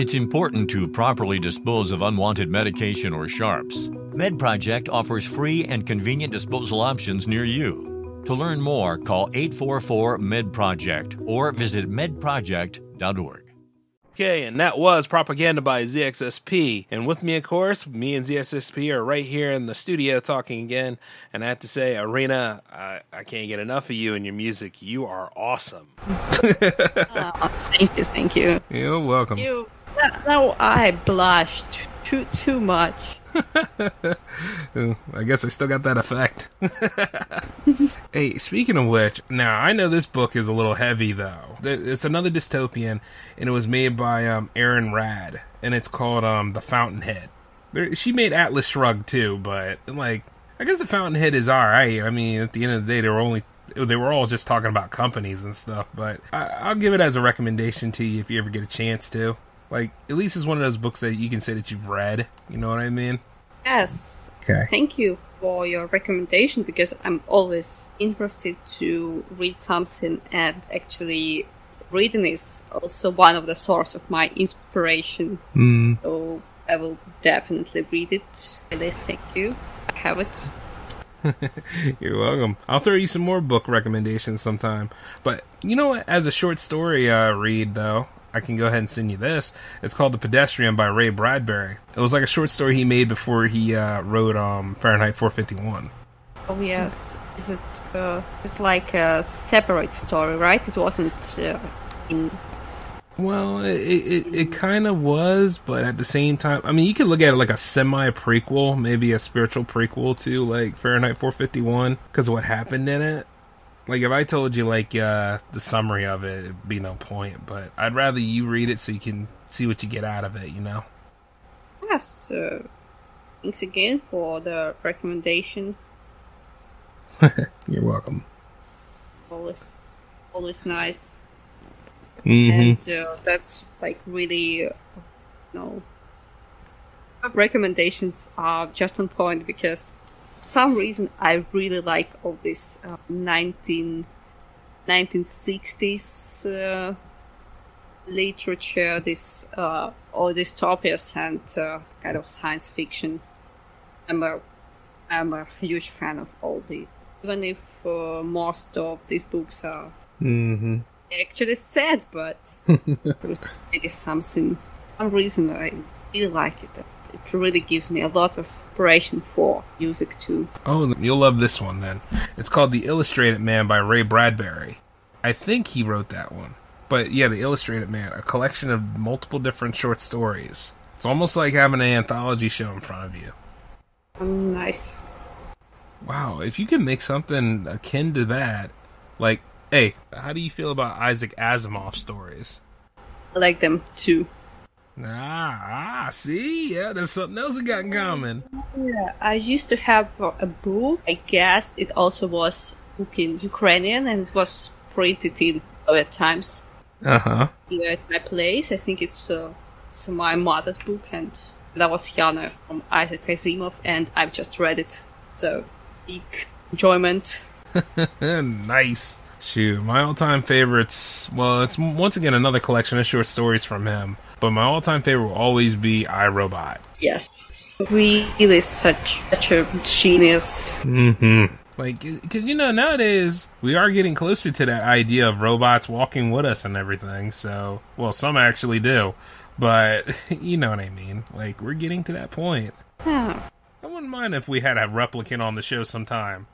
It's important to properly dispose of unwanted medication or sharps. MedProject offers free and convenient disposal options near you. To learn more, call 844-MED-PROJECT or visit medproject.org.
Okay, and that was Propaganda by ZXSP. And with me, of course, me and ZXSP are right here in the studio talking again. And I have to say, Arena, I can't get enough of you and your music. You are awesome.
Thank you.
You're welcome.
Now I blushed too much.
I guess I still got that effect. Hey, speaking of which, now I know this book is a little heavy though. It's another dystopian, and it was made by Erin Rad, and it's called The Fountainhead. She made Atlas Shrugged too, but like I guess The Fountainhead is alright. I mean, at the end of the day, they were all just talking about companies and stuff, but I'll give it as a recommendation to you if you ever get a chance to. Like, at least it's one of those books that you can say that you've read. You know what I mean?
Yes.
Okay.
Thank you for your recommendation, because I'm always interested to read something, and actually reading is also one of the source of my inspiration. So I will definitely read it. Really, thank you. I have it.
You're welcome. I'll throw you some more book recommendations sometime. But you know what? As a short story read, though, I can go ahead and send you this. It's called The Pedestrian by Ray Bradbury. It was like a short story he made before he wrote Fahrenheit 451.
Oh yes. Is it it's like a separate story, right? It wasn't in...
Well, it kind of was, but at the same time, I mean, you could look at it like a semi-prequel, maybe a spiritual prequel to, like, Fahrenheit 451, because of what happened in it. Like, if I told you, like, the summary of it, it'd be no point, but I'd rather you read it so you can see what you get out of it, you know?
Yes, thanks again for the recommendation.
You're welcome.
Always nice.
Mm-hmm.
And that's, like, really, recommendations are just on point, because for some reason I really like all this 1960s literature, this all dystopias and kind of science fiction. I'm a huge fan of all the, even if most of these books are actually sad, but it's really something. For some reason I really like it. It really gives me a lot of inspiration for music too.
Oh, you'll love this one then. It's called The Illustrated Man by Ray Bradbury. I think he wrote that one. But yeah, The Illustrated Man, a collection of multiple different short stories. It's almost like having an anthology show in front of you.
Nice.
Wow, if you can make something akin to that, like, hey, how do you feel about Isaac Asimov stories?
I like them too.
See? Yeah, there's something else we got in common.
Yeah, I used to have a book. I guess it also was a book in Ukrainian, and it was printed in other times. Here at my place. I think it's my mother's book, and that was Yana from Isaac Asimov, and I've just read it. So, big enjoyment.
Nice. Shoot, my all-time favorites, well, it's once again another collection of short stories from him, but my all-time favorite will always be I, Robot.
Yes. Really such a genius.
Like, because, you know, nowadays, we are getting closer to that idea of robots walking with us and everything, so, well, some actually do, but, you know what I mean. Like, we're getting to that point.
Yeah.
I wouldn't mind if we had a replicant on the show sometime.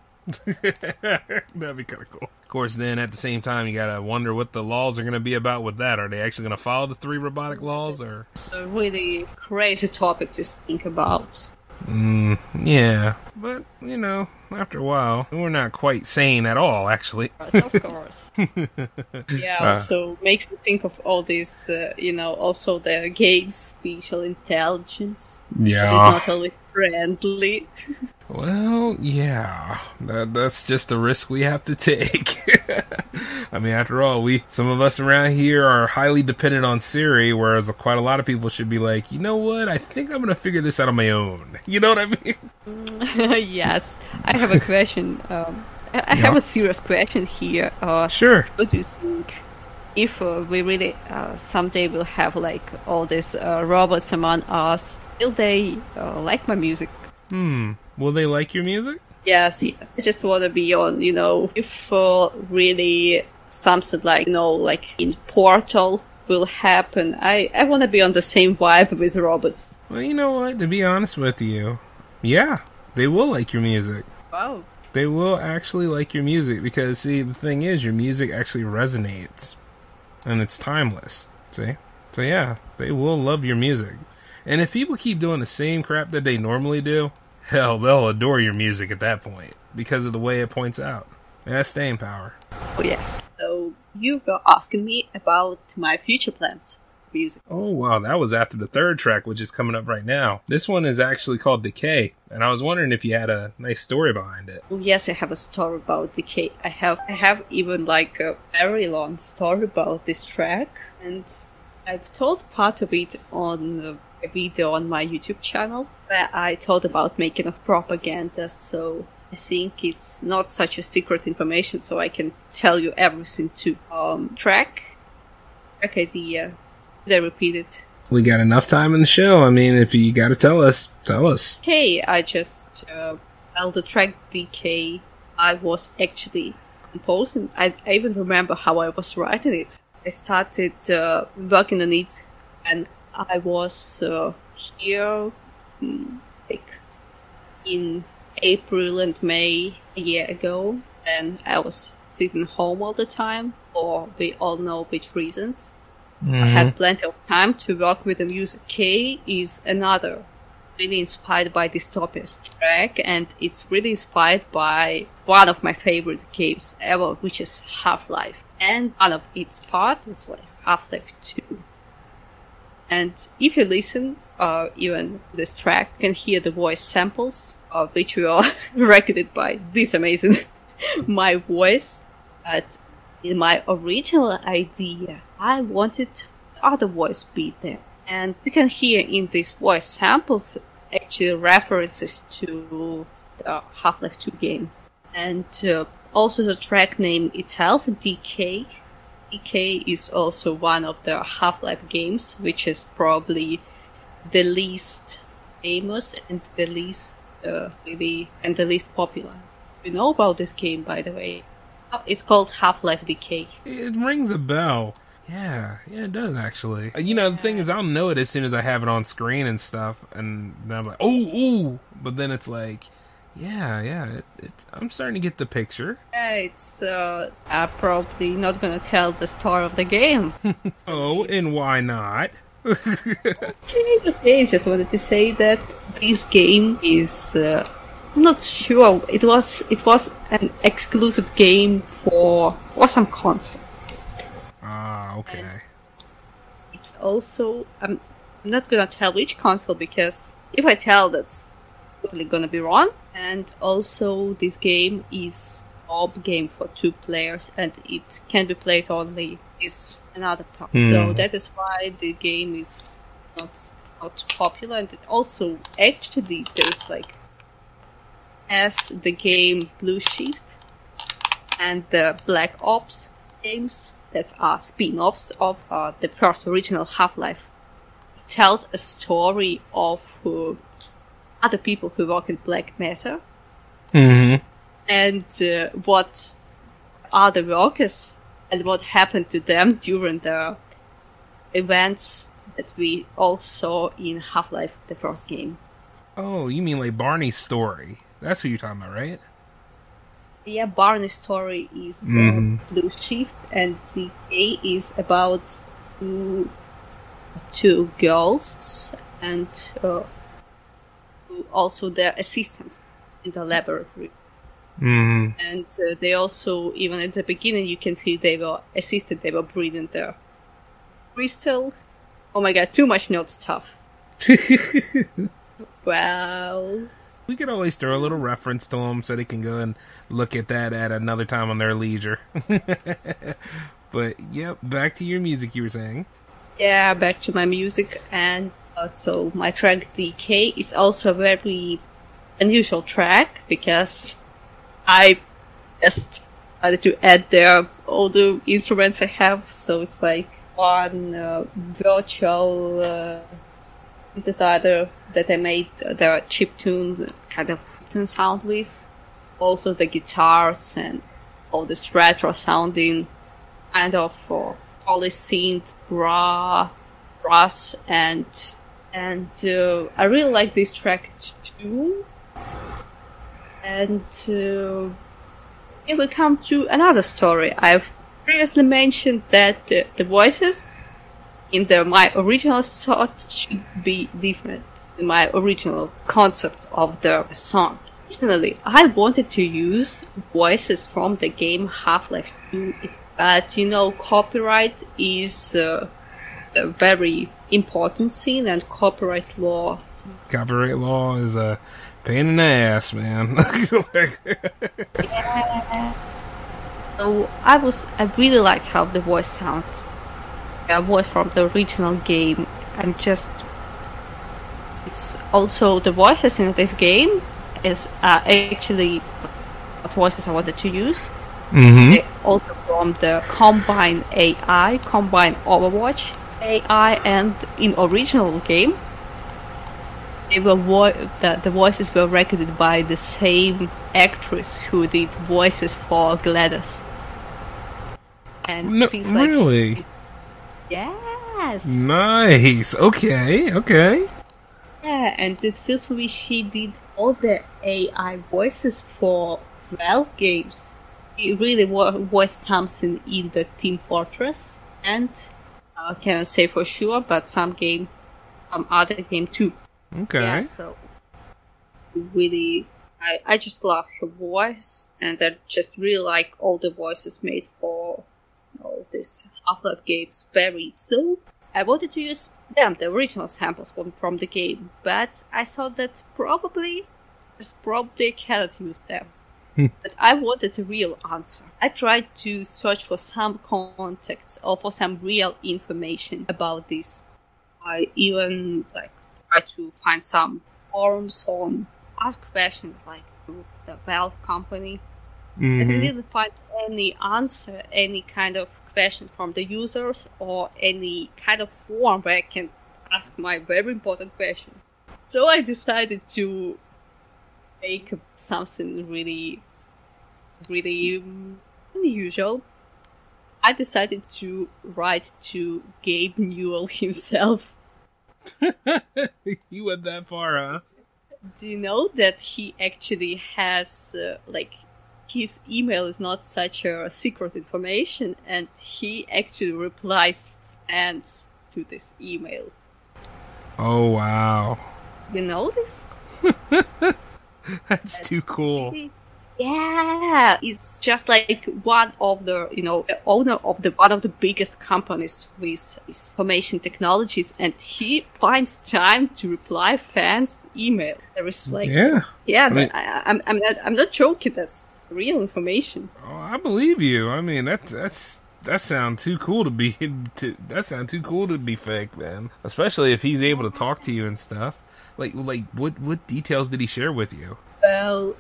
That'd be kind of cool. Of course, then at the same time, you gotta wonder what the laws are gonna be about with that. Are they actually gonna follow the 3 robotic laws, or?
It's a really crazy topic to think about.
Yeah. But, you know, after a while, we're not quite sane at all, actually.
Of course. Yeah, also makes me think of all this, also the gay spatial intelligence.
Yeah.
It's not always friendly.
Well, yeah, that's just the risk we have to take. I mean, after all, some of us around here are highly dependent on Siri, whereas quite a lot of people should be like, you know what, I think I'm going to figure this out on my own. You know what I mean?
Yes. I have a question. I have a serious question here.
Sure.
What do you think if we really someday will have like all these robots among us, will they like my music?
Will they like your music?
Yes, yeah. I just want to be on, if really something like, like in Portal will happen, I want to be on the same vibe with robots.
Well, you know what? To be honest with you, yeah, they will like your music.
Wow.
They will actually like your music because, see, the thing is, your music actually resonates. And it's timeless, see? So yeah, they will love your music. And if people keep doing the same crap that they normally do, hell, they'll adore your music at that point because of the way it points out. And that's staying power.
Oh yes. So you were asking me about my future plans for music.
Oh wow, that was after the third track, which is coming up right now. This one is actually called Decay, and I was wondering if you had a nice story behind it.
Oh, yes, I have a story about Decay. I have even like a very long story about this track, and I've told part of it on a video on my YouTube channel where I told about making of propaganda, so I think it's not such a secret information, so I can tell you everything too. Track idea. Did I repeat it?
We got enough time in the show. I mean, if you gotta tell us, tell us.
Okay, I just, the track Decay, I was actually composing. I even remember how I was writing it. I started working on it, and I was here like in April and May a year ago, and I was sitting home all the time, for we all know which reasons. I had plenty of time to work with the music. K is another really inspired by Dystopia's track, and it's really inspired by one of my favorite games ever, which is Half-Life. And one of its parts is like Half-Life 2. And if you listen, even this track, you can hear the voice samples, which were recorded by this amazing my voice. But in my original idea, I wanted other voice be there. And you can hear in these voice samples actually references to the Half-Life 2 game. And also the track name itself, Decay. Decay is also one of the Half-Life games, which is probably the least famous and the least and the least popular. You know about this game, by the way? It's called Half-Life Decay.
It rings a bell. Yeah, it does actually. The thing is, I'll know it as soon as I have it on screen and stuff, and then I'm like, ooh, but then it's like, I'm starting to get the picture.
Yeah, it's, I'm probably not gonna tell the story of the game.
Oh, and why not?
Okay, just wanted to say that this game is, I'm not sure, it was an exclusive game for some console.
Ah, okay.
And it's also, I'm not gonna tell which console, because if I tell, that's totally gonna be wrong. And also, this game is a op game for 2 players, and it can be played only is another part. So that is why the game is not popular. And it also, actually, there's like, as the game Blue Shift and the Black Ops games that are spin-offs of the first original Half-Life, it tells a story of other people who work in Black Matter, and what are the workers and what happened to them during the events that we all saw in Half-Life, the first game.
Oh, you mean like Barney's story? That's what you're talking about, right?
Yeah, Barney's story is Blue Shift, and Decay is about two girls and also their assistants in the laboratory. And they also, even at the beginning, you can see they were assisted, they were breathing the crystal. Oh my god, too much nerd stuff. Well,
we could always throw a little reference to them so they can go and look at that at another time on their leisure. But, yep, back to your music you were saying.
Yeah, back to my music. And so my track Decay is also a very unusual track, because I just wanted to add there all the instruments I have. So it's like one virtual synthesizer that I made the chiptune kind of tune sound with. Also the guitars and all this retro sounding kind of polysynth brass and I really like this track too. And here we come to another story. I've previously mentioned that the voices in my original thought should be different in my original concept of the song. Originally, I wanted to use voices from the game Half-Life 2, but copyright is a very important thing, and copyright law.
Copyright law is a pain in the ass, man.
Yeah. So I really like how the voice sounds. A voice from the original game. It's also the voices in this game is actually the voices I wanted to use.
Mm-hmm.
They also from the Combine AI, Combine Overwatch AI, and in original game, they were the voices were recorded by the same actress who did voices for GLaDOS. And
really?
Yes.
Nice. Okay.
Yeah, and it feels for me she did all the AI voices for Valve games. It really voiced something in the Team Fortress, and I cannot say for sure, but some other game too.
Okay.
Yeah, so really, I just love her voice, and I just really like all the voices made for all these Half-Life games. So I wanted to use the original samples from the game, but I thought that probably I cannot use them. But I wanted a real answer. I tried to search for some contacts or for some real information about this. I even tried to find some forums on ask questions like to the Valve company.
Mm-hmm.
But I didn't find any answer, any kind of question from the users or any kind of forum where I can ask my very important question. So I decided to make something really unusual. I decided to write to Gabe Newell himself.
You went that far, huh?
Do you know that he actually has, his email is not such a secret information, and he actually replies fans to this email.
Oh, wow.
You know this?
That's too cool.
Really, yeah, it's just like one of the, the owner of one of the biggest companies with information technologies, and he finds time to reply fans' email. There is I'm not joking. That's real information.
Oh, I believe you. I mean, that sounds too cool to be fake, man. Especially if he's able to talk to you and stuff. Like what details did he share with you?
Well,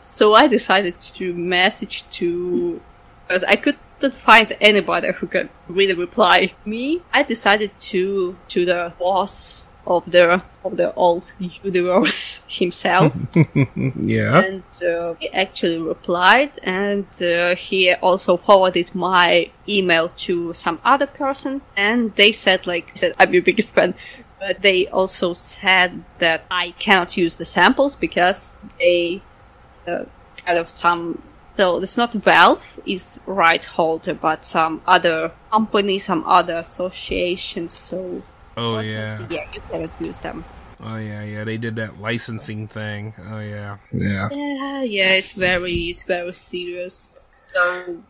so I decided to message because I couldn't find anybody who could really reply me. I decided to the boss of the old universe himself.
Yeah.
And he actually replied, and he also forwarded my email to some other person, and they said, I'm your biggest fan. But they also said that I cannot use the samples because they so it's not Valve is right holder, but some other company, some other associations. So
yeah,
you cannot use them.
Oh yeah, they did that licensing thing. Oh yeah.
It's very serious. So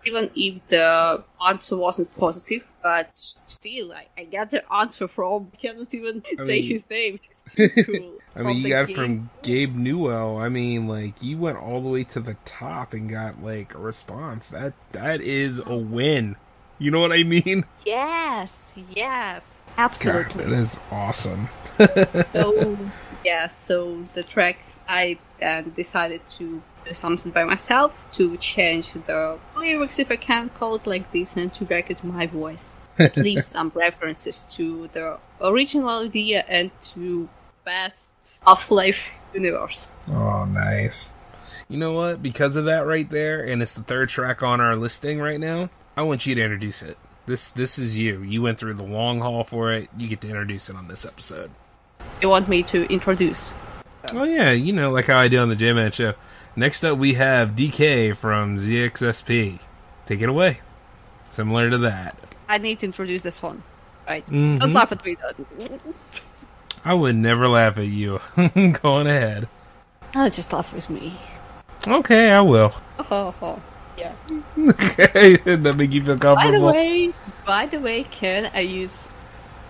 even if the answer wasn't positive, but still, I got the answer from. I cannot even say his name. It's too cool.
I mean, you got it from Gabe Newell. I mean, you went all the way to the top and got a response. That is a win. You know what I mean?
Yes, absolutely.
God, that is awesome.
So the track I decided to do something by myself to change the lyrics, if I can call it like this, and to record my voice. Leave some references to the original idea and to best Half-Life universe.
Oh, nice. You know what? Because of that right there, and it's the third track on our listing right now, I want you to introduce it. This is you. You went through the long haul for it. You get to introduce it on this episode.
You want me to introduce?
Oh yeah, like how I do on the J-Man Show. Next up we have Decay from ZXSP. Take it away. Similar to that.
I need to introduce this one, right?
Mm-hmm.
Don't laugh at me, though.
I would never laugh at you. Go on ahead.
Oh, just laugh with me.
Okay, I will.
Oh, yeah.
Okay, that make you feel comfortable.
By the way, can I use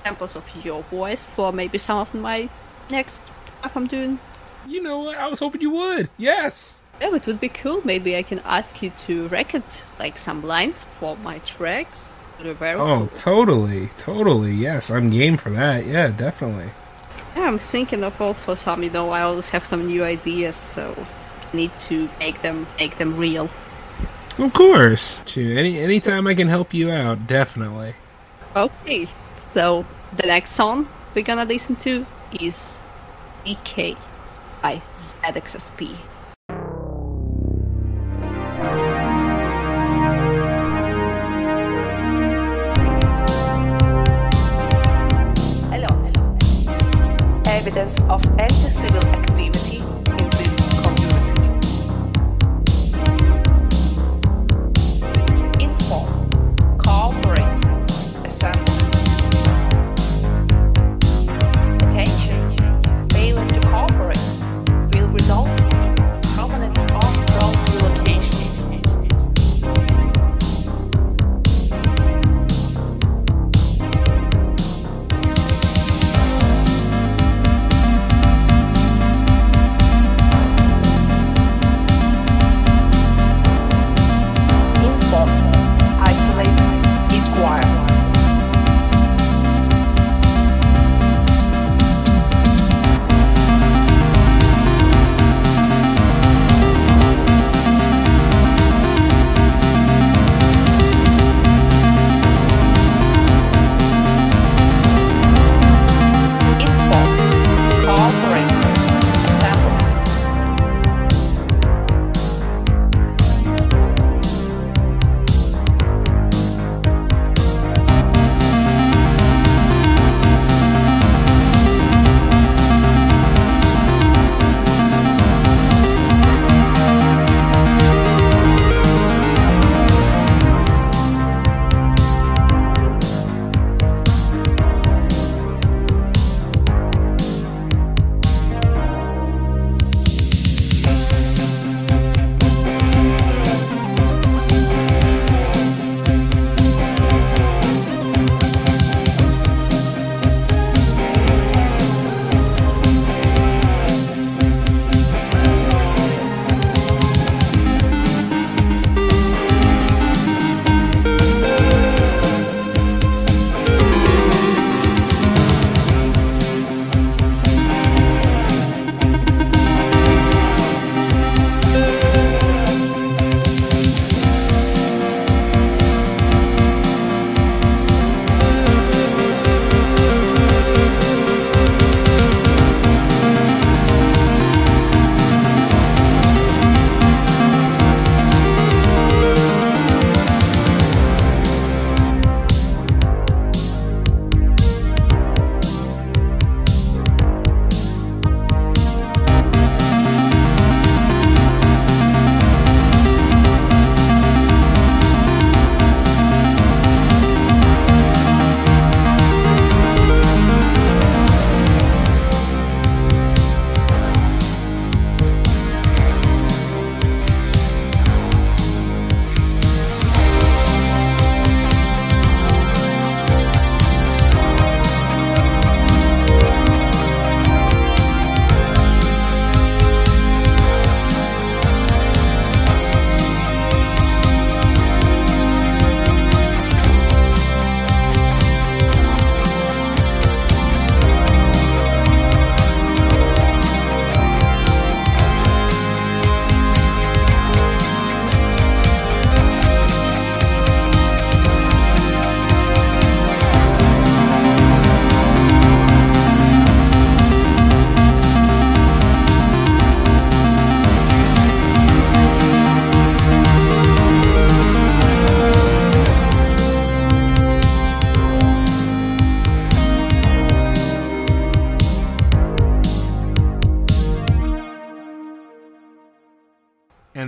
samples of your voice for maybe some of my next stuff I'm doing?
You know what? I was hoping you would. Yes.
Yeah, it would be cool. Maybe I can ask you to record like some lines for my tracks. Very
cool. Totally. Yes, I'm game for that. Yeah, definitely.
Yeah, I'm thinking of also some. I always have some new ideas, so I need to make them real.
Of course. Anytime I can help you out, definitely.
Okay, so the next song we're gonna listen to is Decay by ZXSP.
A lot. Evidence of anti-civil activity in this community. Inform, cooperate, assess. Attention, failing to cooperate will result in permanent off-road relocation.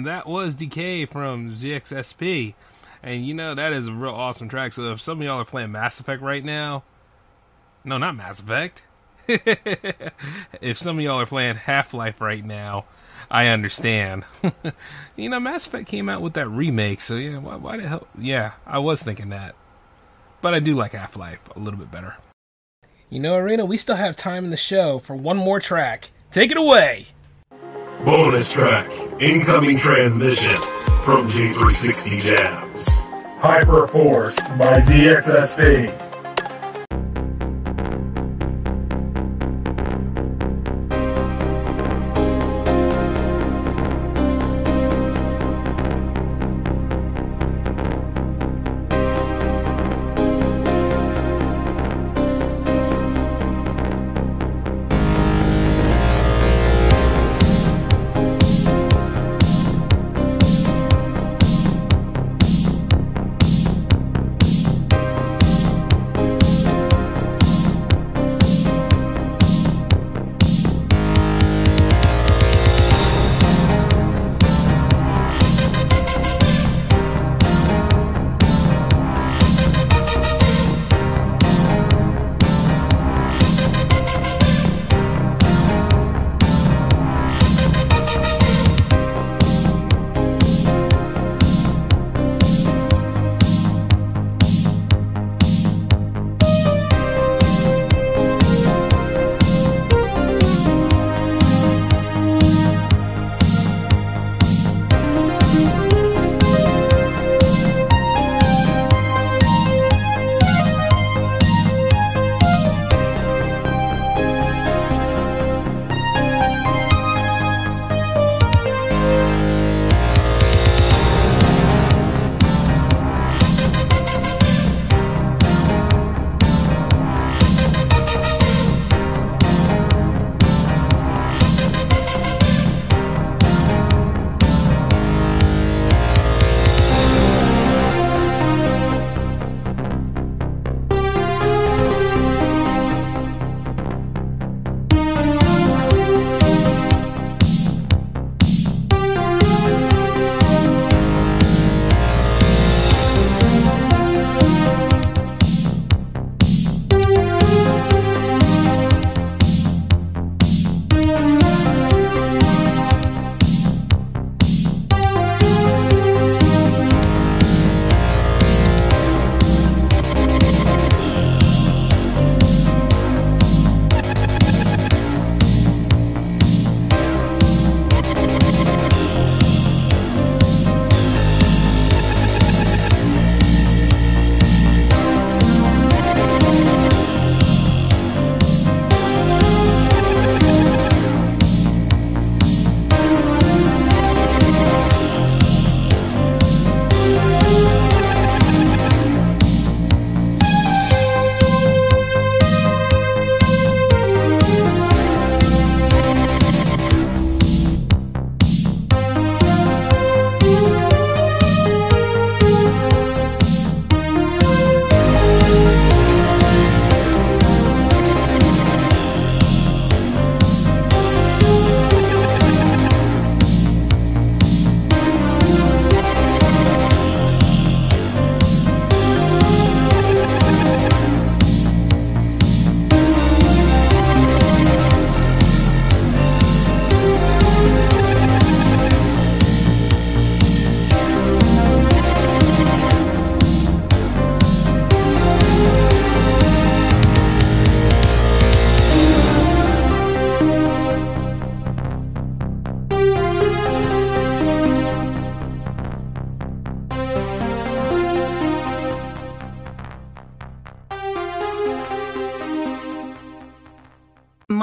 And that was Decay from ZXSP. And you know, that is a real awesome track. So if some of y'all are playing Mass Effect right now, no, not Mass Effect. If some of y'all are playing Half-Life right now, I understand. You know, Mass Effect came out with that remake, so yeah, why the hell? Yeah, I was thinking that. But I do like Half-Life a little bit better. You know, Arena, we still have time in the show for one more track. Take it away!
Bonus track, incoming transmission from J360 Jams. Hyperforce by ZXSP.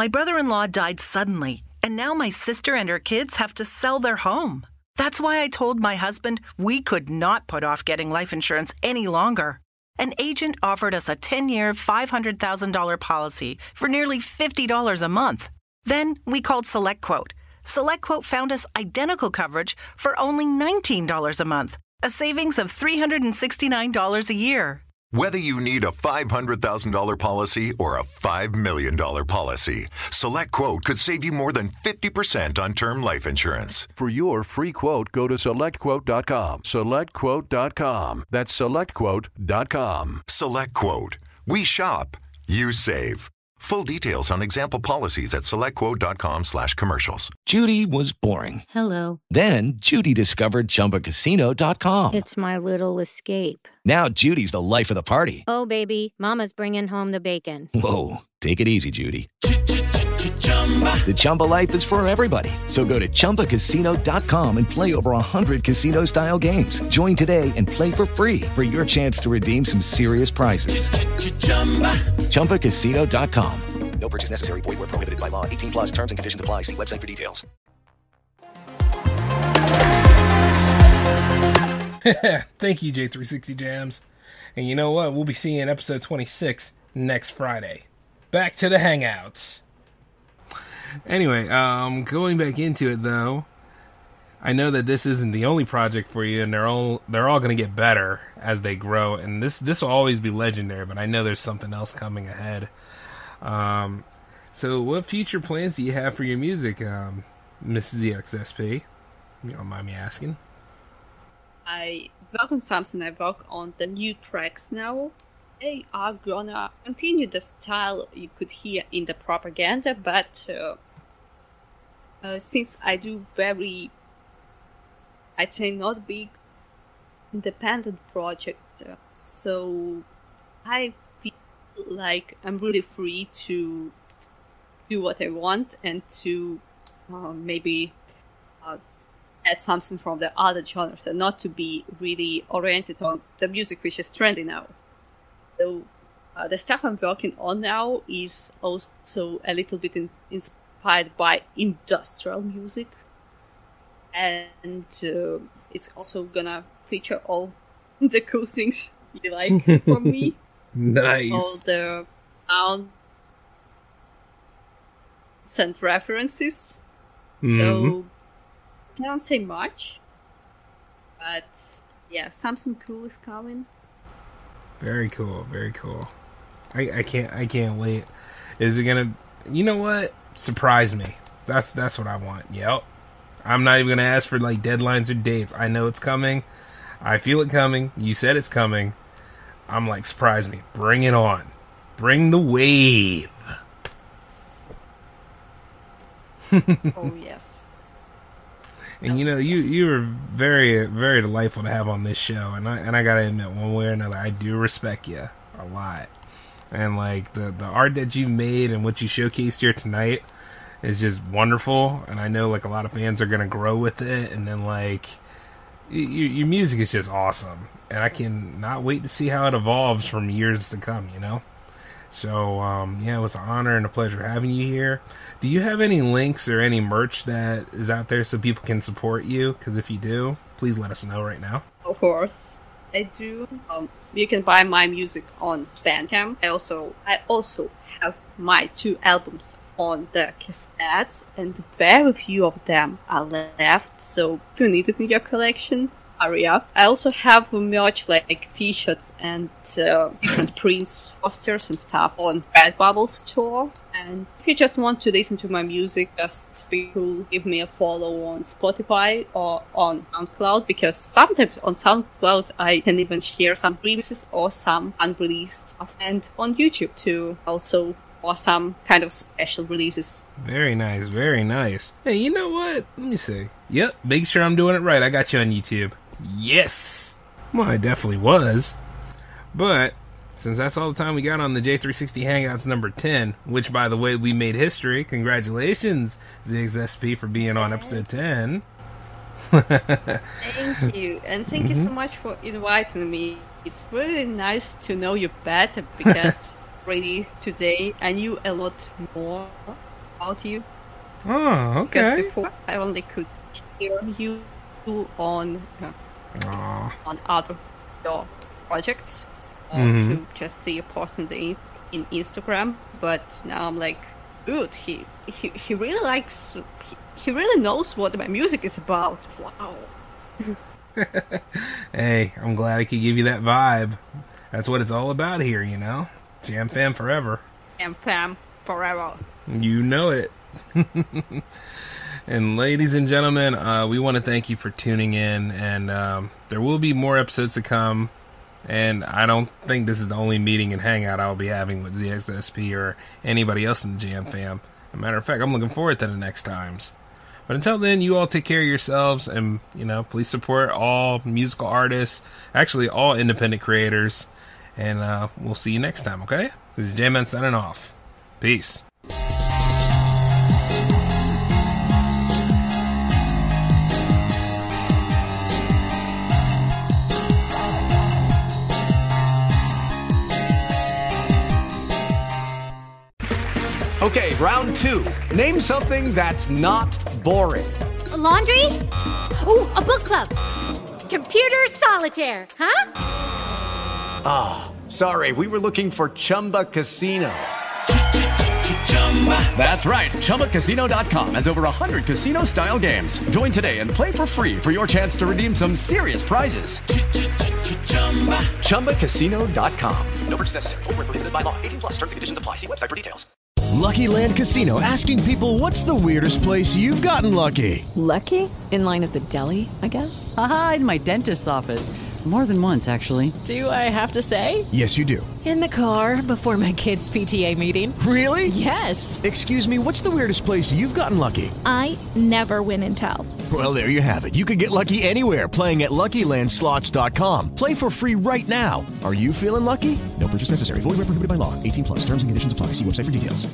My brother-in-law died suddenly, and now my sister and her kids have to sell their home. That's why I told my husband we could not put off getting life insurance any longer. An agent offered us a 10-year, $500,000 policy for nearly $50 a month. Then we called SelectQuote. SelectQuote found us identical coverage for only $19 a month, a savings of $369 a year.
Whether you need a $500,000 policy or a $5 million policy, SelectQuote could save you more than 50% on term life insurance.
For your free quote, go to SelectQuote.com. SelectQuote.com. That's SelectQuote.com.
SelectQuote. We shop. You save. Full details on example policies at SelectQuote.com/commercials.
Judy was boring.
Hello.
Then Judy discovered ChumbaCasino.com.
It's my little escape.
Now Judy's the life of the party.
Oh, baby, mama's bringing home the bacon.
Whoa, take it easy, Judy. The Chumba life is for everybody. So go to ChumbaCasino.com and play over 100 casino-style games. Join today and play for free for your chance to redeem some serious prizes. ChumbaCasino.com. No purchase necessary. Void where prohibited by law. 18 plus terms and conditions apply. See website for details.
Thank you, J360 Jams. And you know what? We'll be seeing episode 26 next Friday. Back to the Hangouts. Anyway, going back into it though, I know that this isn't the only project for you, and they're all going to get better as they grow, and this will always be legendary. But I know there's something else coming ahead. So, what future plans do you have for your music, Miss ZXSP? You don't mind me asking?
I work on something. I work on the new tracks now. They are gonna continue the style you could hear in the propaganda, but since I do very, I'd say not big, independent project, so I feel like I'm really free to do what I want and to maybe add something from the other genres and not to be really oriented on the music which is trendy now. So the stuff I'm working on now is also a little bit inspired by industrial music, and it's also gonna feature all the cool things you like for me.
Nice.
All the sounds and references. So I can't say much, but yeah, something cool is coming.
Very cool, very cool. I can't wait. Is it gonna? You know what? Surprise me. That's what I want. Yep. I'm not even gonna ask for like deadlines or dates. I know it's coming. I feel it coming. You said it's coming. I'm like, surprise me. Bring it on. Bring the wave.
Oh yes.
And you know, you were very, very delightful to have on this show, and I gotta admit, one way or another, I do respect you a lot. And like the art that you made and what you showcased here tonight is just wonderful. And I know like a lot of fans are gonna grow with it, and then like your music is just awesome, and I can not wait to see how it evolves from years to come. You know. So, yeah, it was an honor and a pleasure having you here. Do you have any links or any merch that is out there so people can support you? Because if you do, please let us know right now.
Of course, I do. You can buy my music on Bandcamp. I also have my 2 albums on the cassettes, and very few of them are left. So if you need it in your collection, hurry up. I also have merch like t-shirts and different prints, posters and stuff on Redbubble store. And if you just want to listen to my music, just be cool, give me a follow on Spotify or on SoundCloud, because sometimes on SoundCloud I can even share some remixes or some unreleased stuff. And on YouTube too, also, or some kind of special releases.
Very nice, very nice. Hey, you know what? Let me see. Yep, make sure I'm doing it right. I got you on YouTube. Yes! Well, I definitely was. But, since that's all the time we got on the J360 Hangouts number 10, which, by the way, we made history. Congratulations, ZXSP, for being on episode 10.
Thank you. And thank you so much for inviting me. It's really nice to know you better, because really today I knew a lot more about you.
Oh, okay.
Because before I only could hear you on other projects, or to just see a post in Instagram. But now I'm like, dude, he really likes, he really knows what my music is about. Wow.
Hey, I'm glad I could give you that vibe. That's what it's all about here, Jam fam forever.
Jam fam forever.
You know it. And ladies and gentlemen, we want to thank you for tuning in, and there will be more episodes to come, and I don't think this is the only meeting and hangout I'll be having with ZXSP or anybody else in the Jam fam. As a matter of fact, I'm looking forward to the next times. But until then, you all take care of yourselves, and, please support all musical artists, actually all independent creators, and we'll see you next time, okay? This is J-Man signing off. Peace.
Okay, round 2. Name something that's not boring.
A laundry? Ooh, a book club. Computer solitaire, huh?
Ah, oh, sorry, we were looking for Chumba Casino. That's right, ChumbaCasino.com has over 100 casino-style games. Join today and play for free for your chance to redeem some serious prizes. ChumbaCasino.com. No purchase necessary. Void where prohibited by law. 18+. Terms and conditions apply. See website for details.
Lucky Land Casino, asking people, what's the weirdest place you've gotten lucky?
Lucky? In line at the deli, I guess?
Aha, in my dentist's office. More than once, actually.
Do I have to say?
Yes, you do.
In the car before my kids' PTA meeting.
Really?
Yes.
Excuse me, what's the weirdest place you've gotten lucky?
I never win and tell.
Well, there you have it. You can get lucky anywhere, playing at LuckyLandSlots.com. Play for free right now. Are you feeling lucky? No purchase necessary. Void where prohibited by law. 18+. Terms and conditions apply. See website for details.